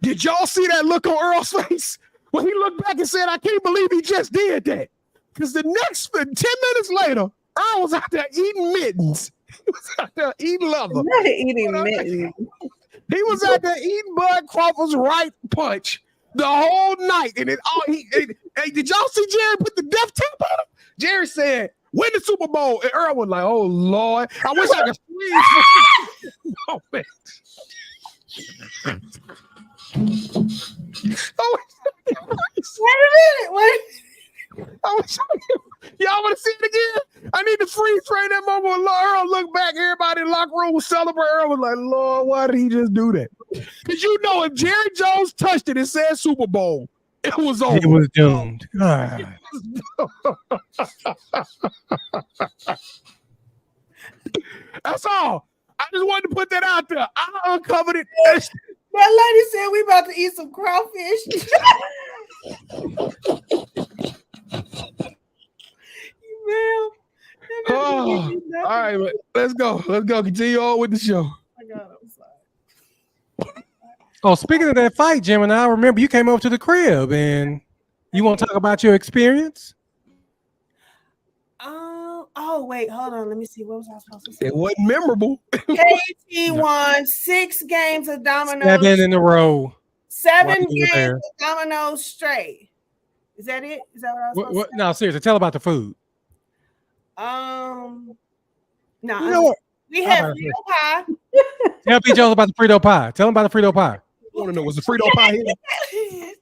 Did y'all see that look on Earl's face when he looked back and said, I can't believe he just did that? Because the next 10 minutes later, Earl was out there eating mittens. He was out there eating leather. Not eating mittens. He was out there eating Bud Crawford's right punch the whole night. And hey, did y'all see Jerry put the death tap on him? Jerry said, win the Super Bowl. And Earl was like, oh, Lord. I wish I could squeeze. Oh, man. Wait a minute. Y'all want to see it again? I need to freeze frame that moment when Earl looked back. Everybody in the locker room was celebrating. Earl was like, Lord, why did he just do that? Because you know, if Jerry Jones touched it and said Super Bowl, it was over. It was doomed. That's all. I just wanted to put that out there. I uncovered it. That lady said we about to eat some crawfish. All right, man. Let's go. Continue on with the show. Oh, speaking of that fight, Gemini, I remember you came over to the crib and you want to talk about your experience? Oh, wait, hold on. Let me see. What was I supposed to say? It wasn't memorable. KT won 6 games of dominoes. 7 in a row. 7 games of dominoes straight. Is that it? Is that what I was supposed to say? No, seriously, tell about the food. No, you know what? We had Frito pie. Tell P. Jones about the Frito pie. Tell him about the Frito pie. I want to know, was the Frito pie here?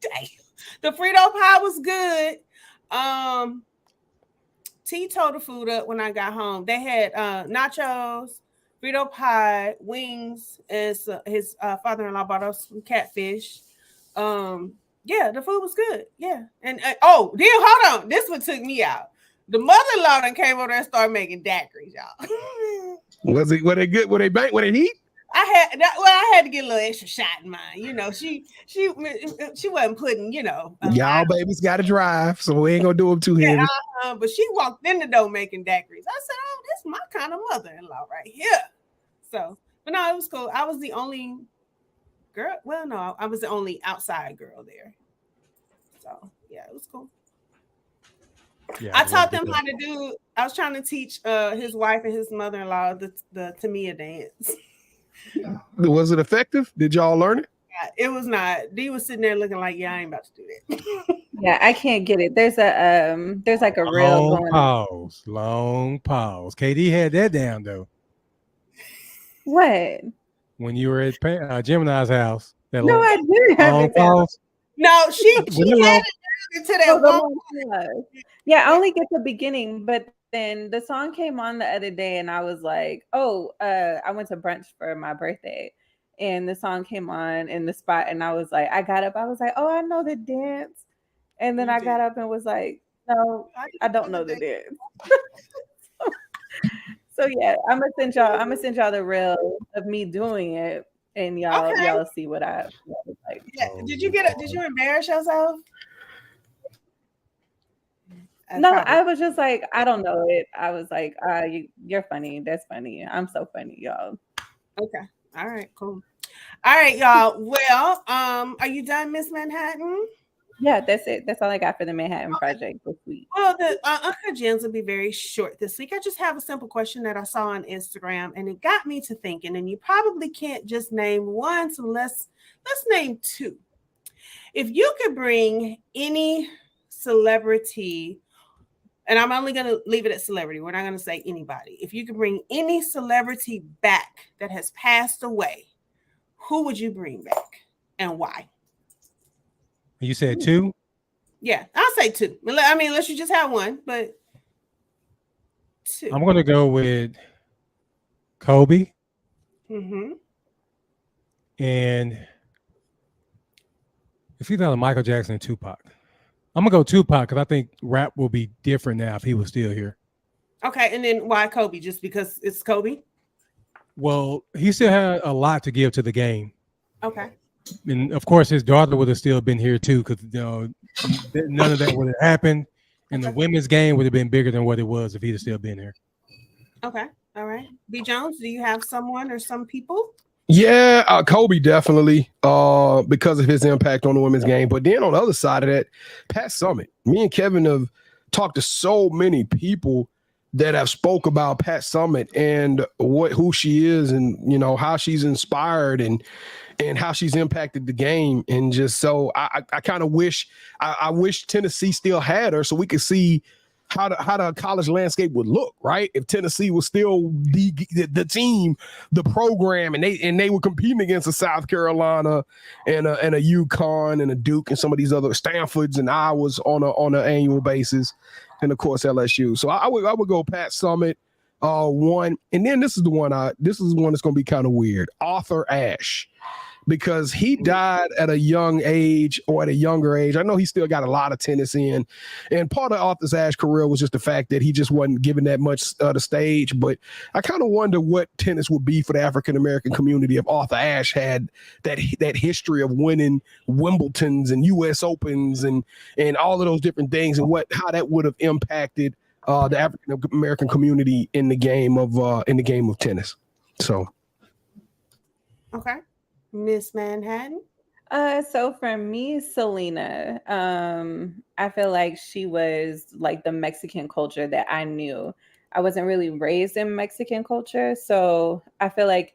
The Frito pie was good. T tore the food up when I got home. They had nachos, Frito pie, wings, and his father-in-law bought us some catfish. Yeah, the food was good. Yeah, and then hold on, this one took me out. The mother-in-law then came over there and started making daiquiris, y'all. Were they good? Were they baked? Were they heat? I had to get a little extra shot in mine. You know, she wasn't putting, y'all babies got to drive, so we ain't gonna do them too heavy. But she walked in the door making daiquiris. I said, "Oh, that's my kind of mother-in-law right here." So, but no, it was cool. I was the only girl. Well, no, I was the only outside girl there. So yeah, it was cool. Yeah, I taught them how to do. I was trying to teach his wife and his mother-in-law the Tamia dance. Was it effective? Did y'all learn it? Yeah, it was not. Dee was sitting there looking like, "Yeah, I ain't about to do that." Yeah, I can't get it. There's like a reel going on. Long pause. KD had that down though. What? When you were at Gemini's house. No, I didn't have it down. No, she had it to that one. Yeah, I only get the beginning, but then the song came on the other day and I was like, I went to brunch for my birthday and the song came on in the spot and I was like, I got up, I was like, oh, I know the dance. And then I got up and was like, no, I don't know the dance. So yeah, I'm gonna send y'all the reel of me doing it and y'all see what I look like. Yeah. Did you embarrass yourself? No, I was just like, I don't know it. I was like, you're funny. That's funny. I'm so funny, y'all. Okay. All right, cool. All right, y'all. Well, are you done, Ms.Manhattan? Yeah, that's it. That's all I got for the Manhattan Project this week. Well, the Uncut Gems will be very short this week. I just have a simple question that I saw on Instagram, and it got me to thinking. And you probably can't just name one, so let's name two. If you could bring any celebrity, and I'm only going to leave it at celebrity. We're not going to say anybody. If you could bring any celebrity back that has passed away, who would you bring back and why? You said two? Yeah, I'll say two. I mean, unless you just have one, but two. I'm going to go with Kobe. Mm-hmm. And it's either Michael Jackson and Tupac. I'm going to go Tupac because I think rap will be different now if he was still here. Okay, and then why Kobe? Just because it's Kobe? Well, he still had a lot to give to the game. Okay. And of course, his daughter would have still been here too, because none of that would have happened, and the women's game would have been bigger than what it was if he'd have still been here. Okay, all right. B. Jones, do you have someone or some people? Yeah, Kobe definitely, because of his impact on the women's game. But then on the other side of that, Pat Summitt. Me and Kevin have talked to so many people that have spoke about Pat Summitt and who she is, and how she's inspired and how she's impacted the game. And just so I kind of wish I wish Tennessee still had her so we could see how the college landscape would look, right? If Tennessee was still the team, the program, and they were competing against a South Carolina and a UConn and a Duke and some of these other Stanfords and Iowas on an annual basis, and of course LSU. So I would go Pat Summitt, one, and then this is the one that's going to be kind of weird. Arthur Ashe. Because he died at a young age or at a younger age. I know he still got a lot of tennis in. And part of Arthur Ashe's career was just the fact that he just wasn't given that much the stage. But I kind of wonder what tennis would be for the African-American community if Arthur Ashe had that history of winning Wimbledons and U.S. Opens and all of those different things, and how that would have impacted the African-American community in the game of tennis. So. Okay. Ms.Manhattan? So for me, Selena, I feel like she was like the Mexican culture that I knew. I wasn't really raised in Mexican culture, so I feel like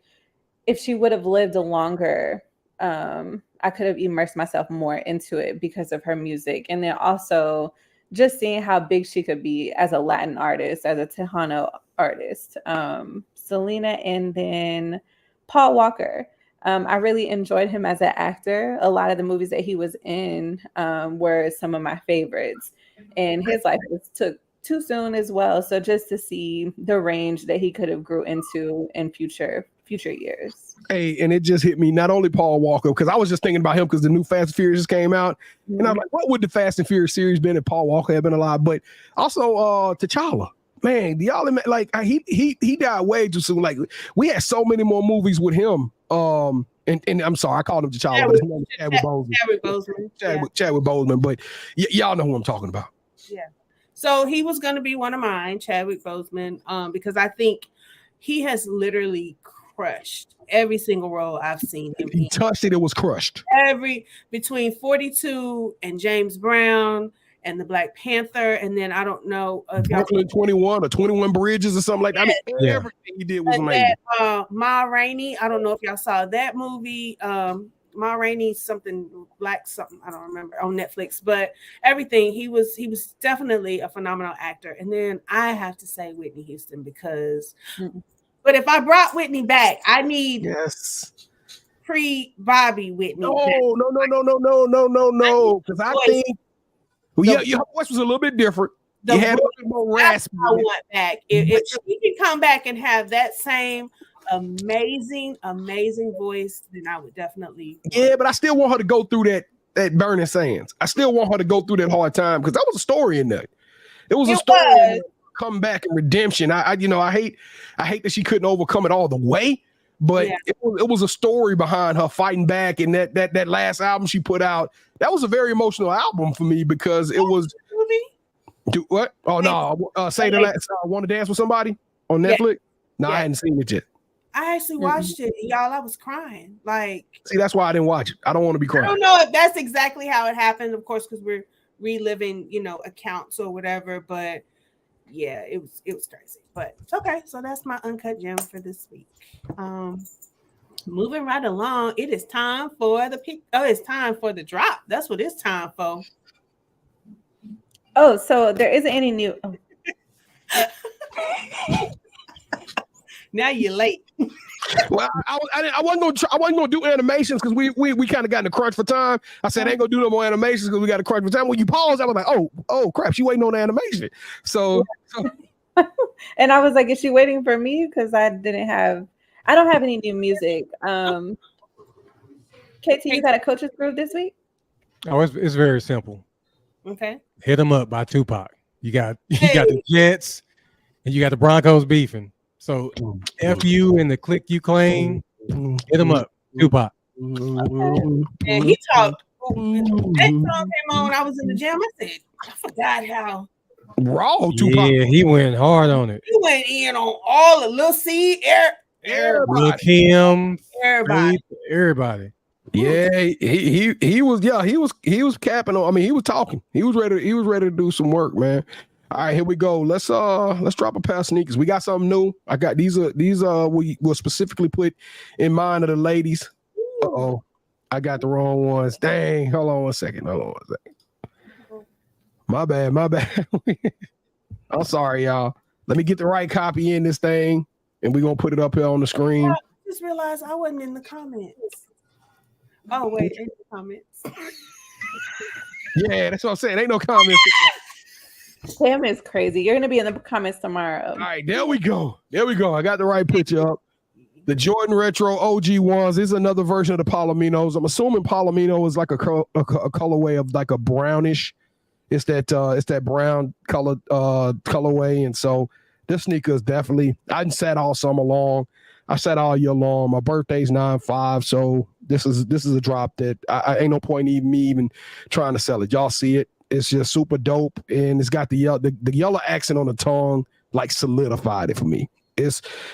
if she would have lived longer, I could have immersed myself more into it because of her music. And then also just seeing how big she could be as a Latin artist, as a Tejano artist. Selena, and then Paul Walker. I really enjoyed him as an actor. A lot of the movies that he was in were some of my favorites. And his life took too soon as well. So just to see the range that he could have grew into in future years. Hey, and it just hit me, not only Paul Walker, because I was just thinking about him because the new Fast and Furious came out. Mm-hmm. And I'm like, what would the Fast and Furious series been if Paul Walker had been alive? But also T'Challa. Man, y'all like he died way too soon. Like we had so many more movies with him. And I'm sorry, I called him T'Challa, but his name is Chadwick Boseman. But y'all know who I'm talking about. Yeah. So he was going to be one of mine, Chadwick Boseman, because I think he has literally crushed every single role I've seen him in. He touched it was crushed. Between 42 and James Brown and the Black Panther, and then I don't know if Brooklyn 21 or 21 Bridges or something like that. I mean, everything he did was amazing. Ma Rainey, I don't know if y'all saw that movie. Ma Rainey, something black, something I don't remember, on Netflix. But everything, he was definitely a phenomenal actor. And then I have to say Whitney Houston because. But if I brought Whitney back, I need pre-Bobby Whitney. No. Because I think. Well, your voice was a little bit different. You had a little bit more raspy. I want back. If we can come back and have that same amazing voice, then I would definitely. Yeah, but I still want her to go through that burning sands. I still want her to go through that hard time because that was a story in that. It was a story of comeback and redemption. I hate that she couldn't overcome it all the way. But it was a story behind her fighting back, and that last album she put out, that was a very emotional album for me because it was. Do what? Oh no! Say the last. Want to Dance with Somebody on Netflix? No, I hadn't seen it yet. I actually watched it, y'all. I was crying. Like, see, that's why I didn't watch it. I don't want to be crying. I don't know if that's exactly how it happened, of course, because we're reliving, accounts or whatever. But yeah, it was crazy. But okay, so that's my uncut gem for this week. Moving right along, it is time for the pick. Oh, it's time for the drop. That's what it's time for. Oh, so there isn't any new. Oh. Now you're late. Well, I wasn't gonna do animations because we kind of got in a crunch for time. I said I ain't gonna do no more animations because we got a crunch for time. When you paused, I was like, oh crap, she waiting on the animation. So and I was like, is she waiting for me? Because I don't have any new music. KT, you got a coach's groove this week? Oh, it's very simple. Okay. Hit 'em up by Tupac. You got the Jets and you got the Broncos beefing. So F you and the clique you claim, hit them up. Tupac. And he talked. That song came on when I was in the gym. I said, I forgot how raw Tupac. Yeah, he went hard on it. He went in on all the Lil C, everybody. Lil Kim, Everybody. Yeah, he was capping on. I mean, he was talking. He was ready to do some work, man. All right, here we go. Let's drop a pair of sneakers. We got something new. I got these we will specifically put in mind of the ladies. Uh-oh. I got the wrong ones. Dang, hold on one second. My bad. I'm sorry, y'all. Let me get the right copy in this thing, and we're gonna put it up here on the screen. I just realized I wasn't in the comments. Oh, wait, in the comments. Yeah, that's what I'm saying. Ain't no comments. Sam is crazy. You're gonna be in the comments tomorrow. All right, there we go. I got the right picture up. The Jordan Retro OG ones. This is another version of the Palominos. I'm assuming Palomino is like a colorway of like a brownish. It's that brown color colorway, and so this sneaker is definitely. I didn't sat all summer long. I sat all year long. My birthday's 9/5, so this is a drop that I ain't no point even trying to sell it. Y'all see it. It's just super dope, and it's got the yellow accent on the tongue, like solidified it for me.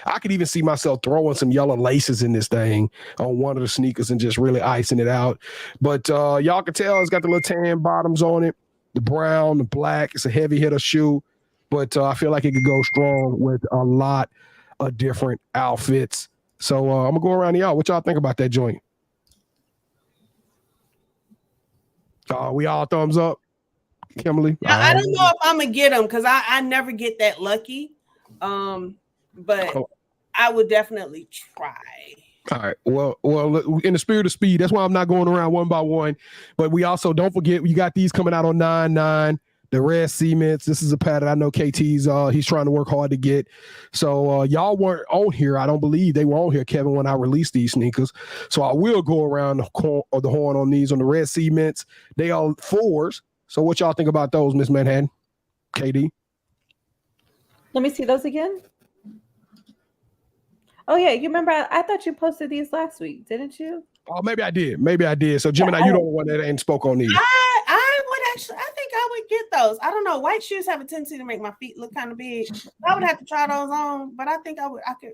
I could even see myself throwing some yellow laces in this thing on one of the sneakers and just really icing it out. But y'all can tell it's got the little tan bottoms on it, the brown, the black. It's a heavy hitter shoe, but I feel like it could go strong with a lot of different outfits. So I'm gonna go around to y'all. What y'all think about that joint? We all thumbs up. Kimberly, I don't know if I'm gonna get them because I never get that lucky, but I would definitely try. All right. Well, in the spirit of speed, that's why I'm not going around one by one. But we also don't forget you got these coming out on 9/9. The red cements. This is a pattern I know KT's he's trying to work hard to get. So y'all weren't on here. I don't believe they were on here, Kevin, when I released these sneakers. So I will go around the horn on these on the red cements. They are 4s. So what y'all think about those, Ms.Manhattan? KD? Let me see those again. Oh, yeah. You remember, I thought you posted these last week, didn't you? Oh, maybe I did. So, Gemini, you don't want that and spoke on these. I think I would get those. I don't know. White shoes have a tendency to make my feet look kind of big. I would have to try those on, but I think I could.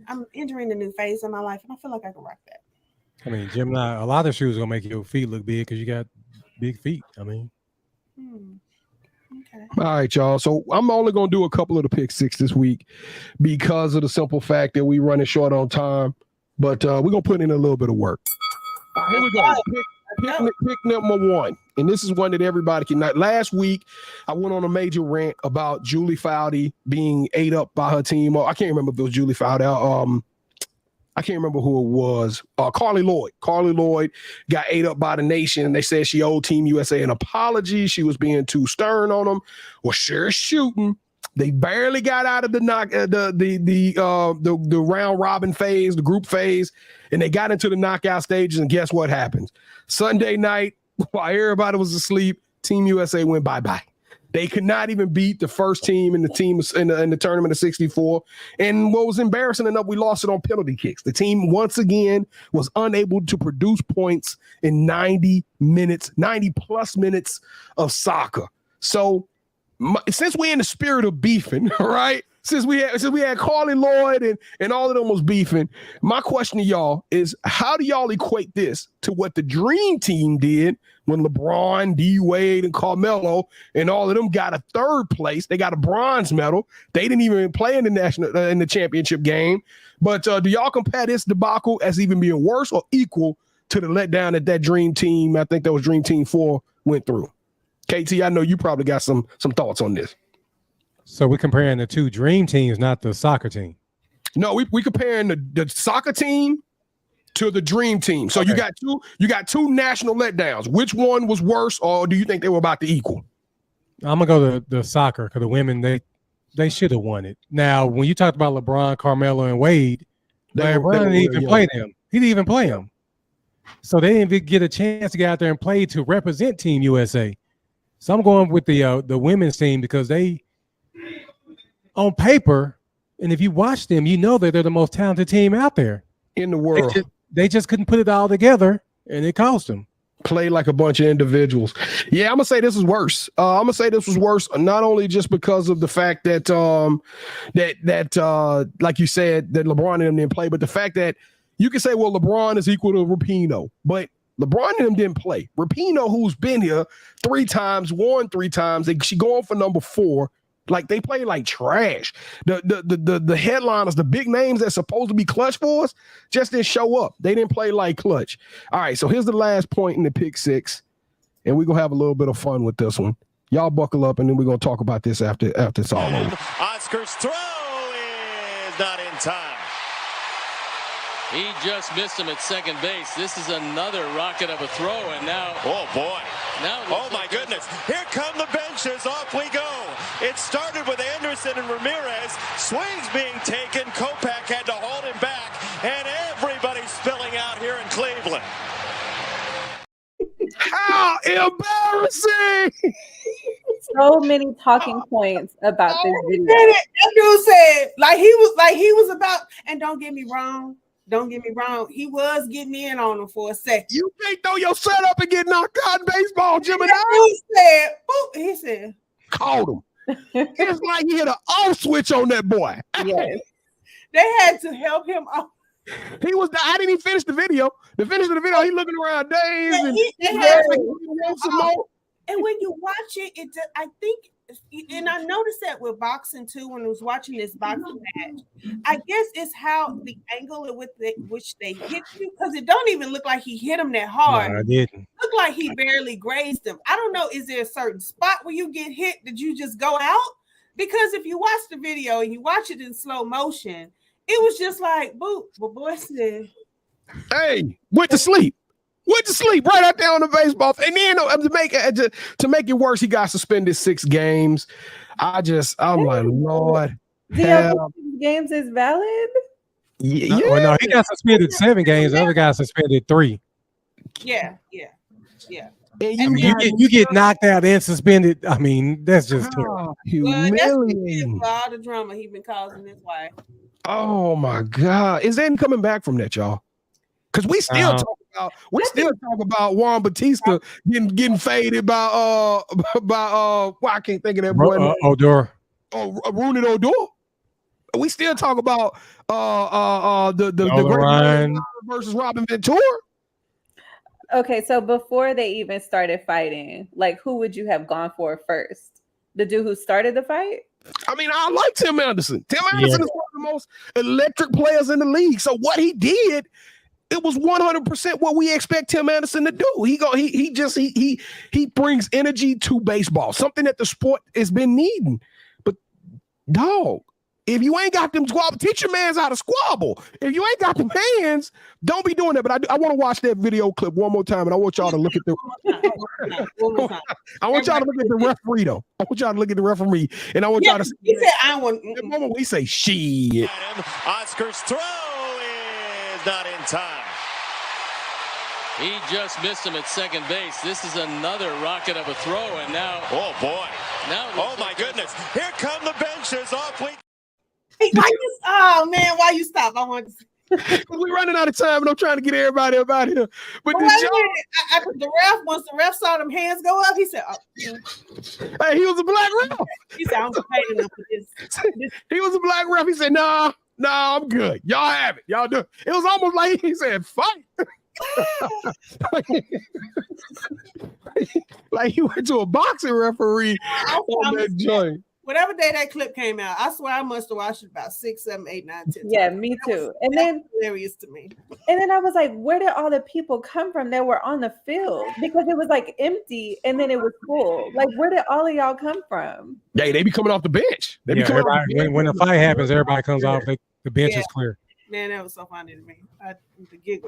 I'm entering a new phase in my life, and I feel like I can rock that. I mean, Gemini, a lot of shoes are going to make your feet look big because you got big feet. I mean. Okay. All right, y'all. So I'm only going to do a couple of the pick six this week because of the simple fact that we running short on time. But we're going to put in a little bit of work. Here we go. Pick number 1. And this is one that everybody can. Last week, I went on a major rant about Julie Foudy being ate up by her team. I can't remember if it was Julie Foudy. I can't remember who it was. Carly Lloyd. Carly Lloyd got ate up by the nation, and they said she owed Team USA an apology. She was being too stern on them. Well, sure shooting. They barely got out of the round robin phase, the group phase, and they got into the knockout stages. And guess what happens? Sunday night, while everybody was asleep, Team USA went bye-bye. They could not even beat the first team in the tournament of 64. And what was embarrassing enough, we lost it on penalty kicks. The team once again was unable to produce points in 90 plus minutes of soccer. So since we're in the spirit of beefing, right? since we had Carly Lloyd and all of them was beefing, my question to y'all is, how do y'all equate this to what the Dream Team did when LeBron, D Wade, and Carmelo and all of them got a third place? They got a bronze medal. They didn't even play in the championship game. But do y'all compare this debacle as even being worse or equal to the letdown that Dream Team, I think that was Dream Team 4, went through? KT, I know you probably got some thoughts on this. So we're comparing the two Dream Teams, not the soccer team. No, we comparing the soccer team to the Dream Team. So okay. you got two national letdowns. Which one was worse, or do you think they were about to equal? I'm gonna go to the soccer because the women they should have won it. Now, when you talked about LeBron, Carmelo, and Wade, LeBron didn't even play them. He didn't even play them. So they didn't even get a chance to get out there and play to represent Team USA. So I'm going with the women's team because they, on paper, and if you watch them, you know that they're the most talented team out there in the world. They just couldn't put it all together, and it cost them. Play like a bunch of individuals. Yeah, I'm gonna say this is worse. I'm gonna say this was worse, not only just because of the fact that like you said, that LeBron and them didn't play, but the fact that you can say, well, LeBron is equal to Rapinoe, but LeBron and them didn't play. Rapinoe, who's been here 3 times, won 3 times, she going for number 4. Like, they play like trash. The headliners, the big names that's supposed to be clutch for us, just didn't show up. They didn't play like clutch. All right, so here's the last point in the pick 6, and we're going to have a little bit of fun with this one. Y'all buckle up, and then we're going to talk about this after it's all over. Oscar's throw is not in time. He just missed him at second base. This is another rocket of a throw, and now... Oh, boy. Now oh, my goodness. Here come the benches. Off we go. It started with Anderson and Ramirez. Swings being taken. Kopech had to hold him back, and everybody's spilling out here in Cleveland. How embarrassing! So many talking points about this video. That dude said, like he was about, and don't get me wrong, he was getting in on him for a second. You can't throw your setup and get knocked out in baseball, Gemini. He said, called him. It's like he hit an off switch on that boy. Yes. They had to help him off. I didn't even finish the video. The finish of the video, he looking around dazed and when you watch it, I think, and I noticed that with boxing too, when I was watching this boxing match, I guess it's how the angle with which they hit you, because it don't even look like he hit him that hard. No, I didn't. Look like he barely grazed him. I don't know, is there a certain spot where you get hit? Did you just go out? Because if you watch the video and you watch it in slow motion, it was just like, boop, what boy said. Hey, went to sleep right out there on the baseball. And then to make it worse, he got suspended 6 games. I'm like, Lord. The 6 games is valid? Yeah. No, he got suspended 7 games. The other guy suspended 3. Yeah. And you get knocked out and suspended. I mean, that's just terrible. Humiliating. For all the drama he's been causing his wife. Oh my God. Is anything coming back from that, y'all? Because we still talk about Juan Bautista getting faded by I can't think of that boy. Odor. Rooney Odor. We still talk about the Ryan versus Robin Ventura. Okay, so before they even started fighting, like, who would you have gone for first? The dude who started the fight? I mean, I like Tim Anderson. Tim Anderson is one of the most electric players in the league. So what he did, it was 100% what we expect Tim Anderson to do. He brings energy to baseball, something that the sport has been needing. But dog, if you ain't got them squabble, teach your mans how to squabble. If you ain't got them hands, don't be doing that. But I want to watch that video clip one more time, and I want y'all to look at the. I want y'all to look at the referee though. I want y'all to look at the referee, and I want y'all to. He said, "I want." The moment we say shit. Oscar's throw is not in time. He just missed him at second base. This is another rocket of a throw, and now. Oh boy! Now. Oh my goodness! Here come the benches. Off we. Why you stop? I want to see. We're running out of time, and I'm trying to get everybody up out here. But the ref, once the ref saw them hands go up, he said, "Oh, hey, he was a black ref." He said, "I'm paid enough for this." He was a black ref. He said, "Nah, I'm good. Y'all have it. Y'all do it." It was almost like he said, "Fight." Like he went to a boxing referee on that joint. Whatever day that clip came out, I swear I must have watched it about 6, 7, 8, 9, 10 times. Yeah, me too. And then hilarious to me. And then I was like, where did all the people come from that were on the field? Because it was like empty and then it was full. Like, where did all of y'all come from? Yeah, they be coming off the bench. When the fight happens, everybody comes off. The bench is clear. Man, that was so funny to me. All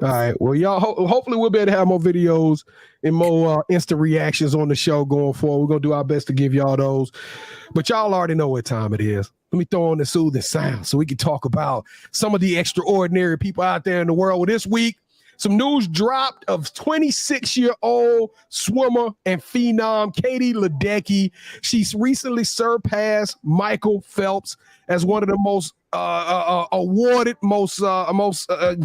right. Well, y'all, hopefully we'll be able to have more videos and more instant reactions on the show going forward. We're going to do our best to give y'all those. But y'all already know what time it is. Let me throw on the soothing sound so we can talk about some of the extraordinary people out there in the world. Well, this week, some news dropped of 26-year-old swimmer and phenom Katie Ledecky. She's recently surpassed Michael Phelps as one of the most awarded, most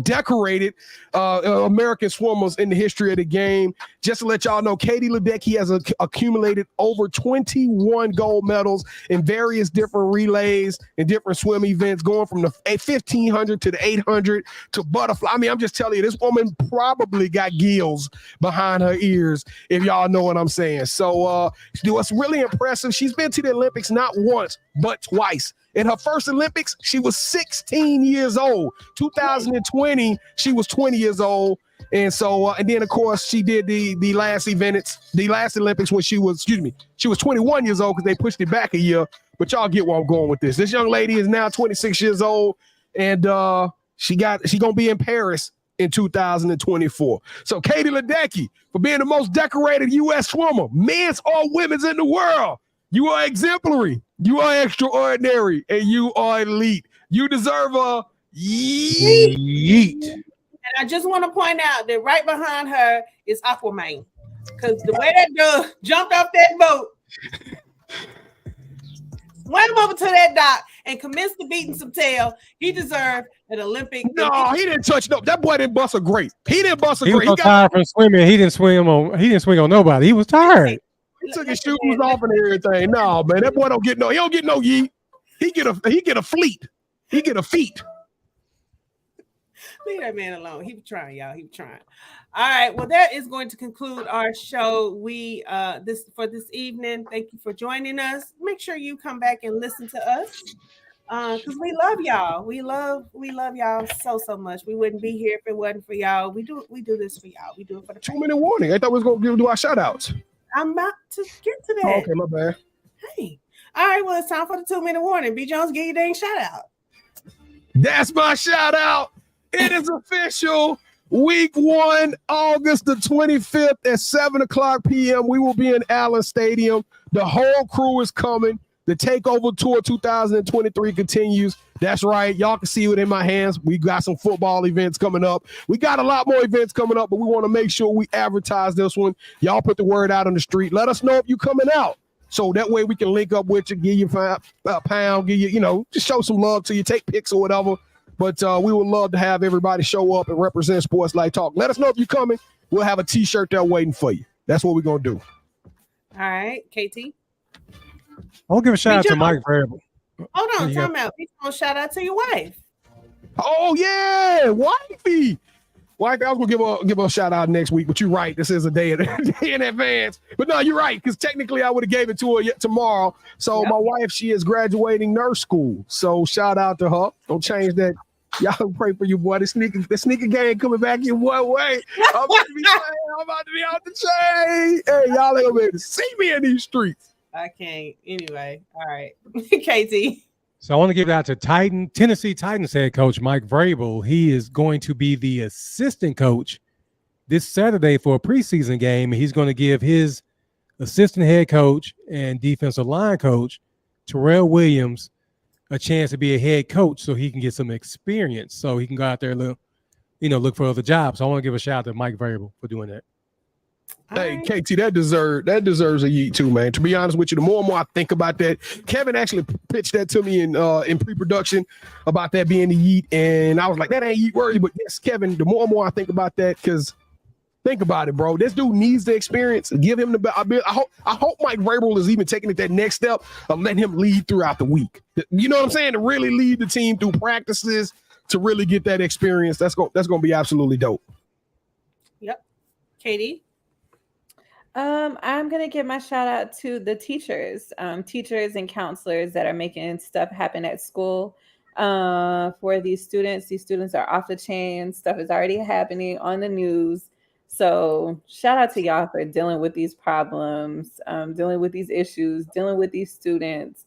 decorated American swimmers in the history of the game. Just to let y'all know, Katie Ledecky has accumulated over 21 gold medals in various different relays and different swim events, going from the 1500 to the 800 to butterfly. I mean, I'm just telling you, this woman probably got gills behind her ears, if y'all know what I'm saying. So what's really impressive, she's been to the Olympics not once, but twice. In her first Olympics, she was 16 years old. 2020, she was 20 years old. And so, and then of course, she did the last Olympics when she was 21 years old because they pushed it back a year. But y'all get where I'm going with this. This young lady is now 26 years old, and she gonna be in Paris in 2024. So Katie Ledecky, for being the most decorated U.S. swimmer, men's or women's in the world, you are exemplary. You are extraordinary, and you are elite. You deserve a yeet. And I just want to point out that right behind her is Aquaman, because the way that girl jumped off that boat, went over to that dock, and commenced to beating some tail, he deserved an Olympic. No, he didn't touch no. That boy didn't bust a grape. He didn't bust a grape. He was tired from swimming. He didn't swing on nobody. He was tired. He took his shoes off and everything. No, man, that boy don't get no yeet. He get a fleet. He get a feet. Leave that man alone. He was trying, y'all. He was trying. All right. Well, that is going to conclude our show. We for this evening. Thank you for joining us. Make sure you come back and listen to us. Because we love y'all. We love y'all so much. We wouldn't be here if it wasn't for y'all. We do this for y'all. We do it for the 2-minute warning. I thought we was gonna do our shout outs. I'm about to get to that. Oh, okay, my bad. Hey. All right, well, it's time for the 2-minute warning. B. Jones, get your dang shout out. That's my shout out. It is official. Week 1, August the 25th at 7:00 p.m. We will be in Allen Stadium. The whole crew is coming. The Takeover Tour 2023 continues. That's right. Y'all can see it in my hands. We got some football events coming up. We got a lot more events coming up, but we want to make sure we advertise this one. Y'all put the word out on the street. Let us know if you're coming out. So that way we can link up with you, give you a pound, give you, just show some love to you, take pics or whatever. But we would love to have everybody show up and represent Sports Life Talk. Let us know if you're coming. We'll have a T-shirt there waiting for you. That's what we're going to do. All right, KT. I'll give a shout out to Mike Variable. Hold on, time out. We gonna shout out to your wife. Oh yeah, wifey. Wife, I was gonna give her a shout out next week, but you're right. This is a day in advance. But no, you're right, because technically I would have gave it to her yet tomorrow. So my wife, she is graduating nurse school. So shout out to her. Don't change that. Y'all pray for you, boy. The sneaker gang coming back your way. I'm about to be out the chain. Hey, y'all ain't gonna be able to see me in these streets. I can't. Anyway, all right. KT. So I want to give it out to Tennessee Titans head coach Mike Vrabel. He is going to be the assistant coach this Saturday for a preseason game. He's going to give his assistant head coach and defensive line coach, Terrell Williams, a chance to be a head coach so he can get some experience, so he can go out there and look for other jobs. So I want to give a shout out to Mike Vrabel for doing that. Hey, KT, that deserves a yeet too, man. To be honest with you, the more and more I think about that, Kevin actually pitched that to me in pre-production about that being the yeet, and I was like, that ain't yeet worthy. But yes, Kevin, the more and more I think about that, because think about it, bro. This dude needs the experience. Give him the. I hope Mike Vrabel is even taking it that next step of letting him lead throughout the week. You know what I'm saying? To really lead the team through practices to really get that experience. That's going to be absolutely dope. Yep. Katie. I'm going to give my shout out to the teachers and counselors that are making stuff happen at school for these students. These students are off the chain. Stuff is already happening on the news. So shout out to y'all for dealing with these problems, dealing with these issues, dealing with these students,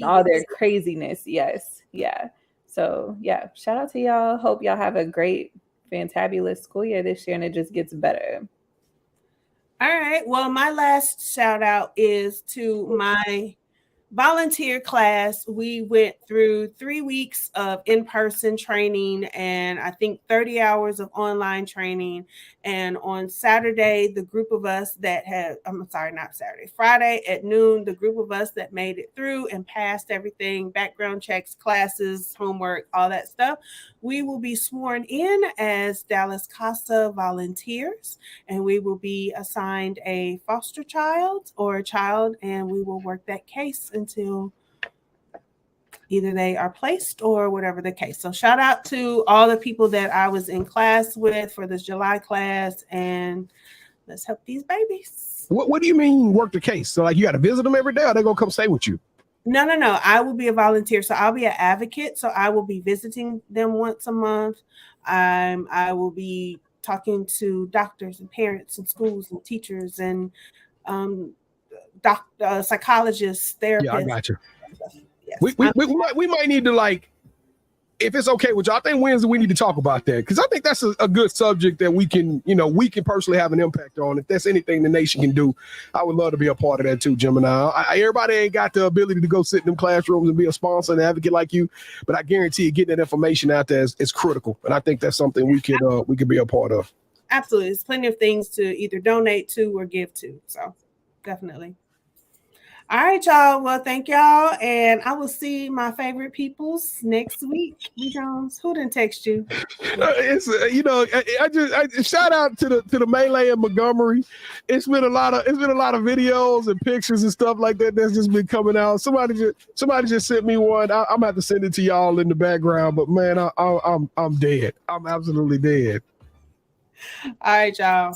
all their craziness. Yes. Yeah. So yeah, shout out to y'all. Hope y'all have a great, fantabulous school year this year and it just gets better. All right. Well, my last shout out is to my volunteer class. We went through 3 weeks of in-person training and I think 30 hours of online training. And on Saturday, the group of us that had, Friday at noon, the group of us that made it through and passed everything, background checks, classes, homework, all that stuff, we will be sworn in as Dallas Casa volunteers, and we will be assigned a foster child or a child, and we will work that case until either they are placed or whatever the case. So shout out to all the people that I was in class with for this July class, and let's help these babies. What do you mean work the case? So like you got to visit them every day or they're going to come stay with you? No. I will be a volunteer. So I'll be an advocate. So I will be visiting them once a month. I will be talking to doctors and parents and schools and teachers and psychologists, therapists. Yeah, I got you. Yes. We might need to, like, if it's okay with y'all, I think Wednesday we need to talk about that because I think that's a good subject that we can personally have an impact on. If there's anything the nation can do, I would love to be a part of that too, Gemini. Everybody ain't got the ability to go sit in them classrooms and be a sponsor and advocate like you, but I guarantee you getting that information out there is critical, and I think that's something we could be a part of. Absolutely, there's plenty of things to either donate to or give to, so definitely. All right, y'all. Well, thank y'all. And I will see my favorite peoples next week. Jones, who didn't text you? I just shout out to the melee in Montgomery. It's been a lot of videos and pictures and stuff like that that's just been coming out. Somebody just sent me one. I'm gonna have to send it to y'all in the background. But man, I'm dead. I'm absolutely dead. All right, y'all.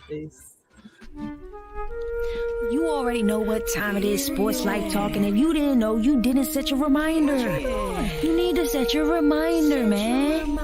Peace. You already know what time it is, Sports Life Talk, and if you didn't know, you didn't set your reminder. You need to set your reminder, man.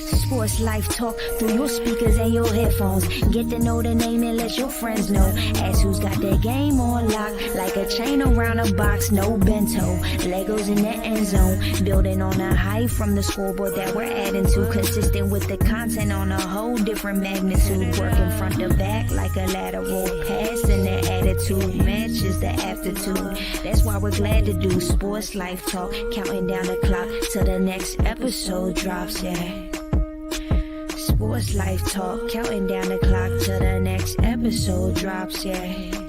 Sports Life Talk through your speakers and your headphones. Get to know the name and let your friends know. Ask who's got their game on lock, like a chain around a box, no bento. Legos in the end zone, building on a height from the scoreboard that we're adding to. Consistent with the content on a whole different magnitude. Working front to back like a lateral pass, and the attitude matches the aptitude. That's why we're glad to do Sports Life Talk, counting down the clock till the next episode drops, yeah. Sports Life Talk, counting down the clock till the next episode drops, yeah.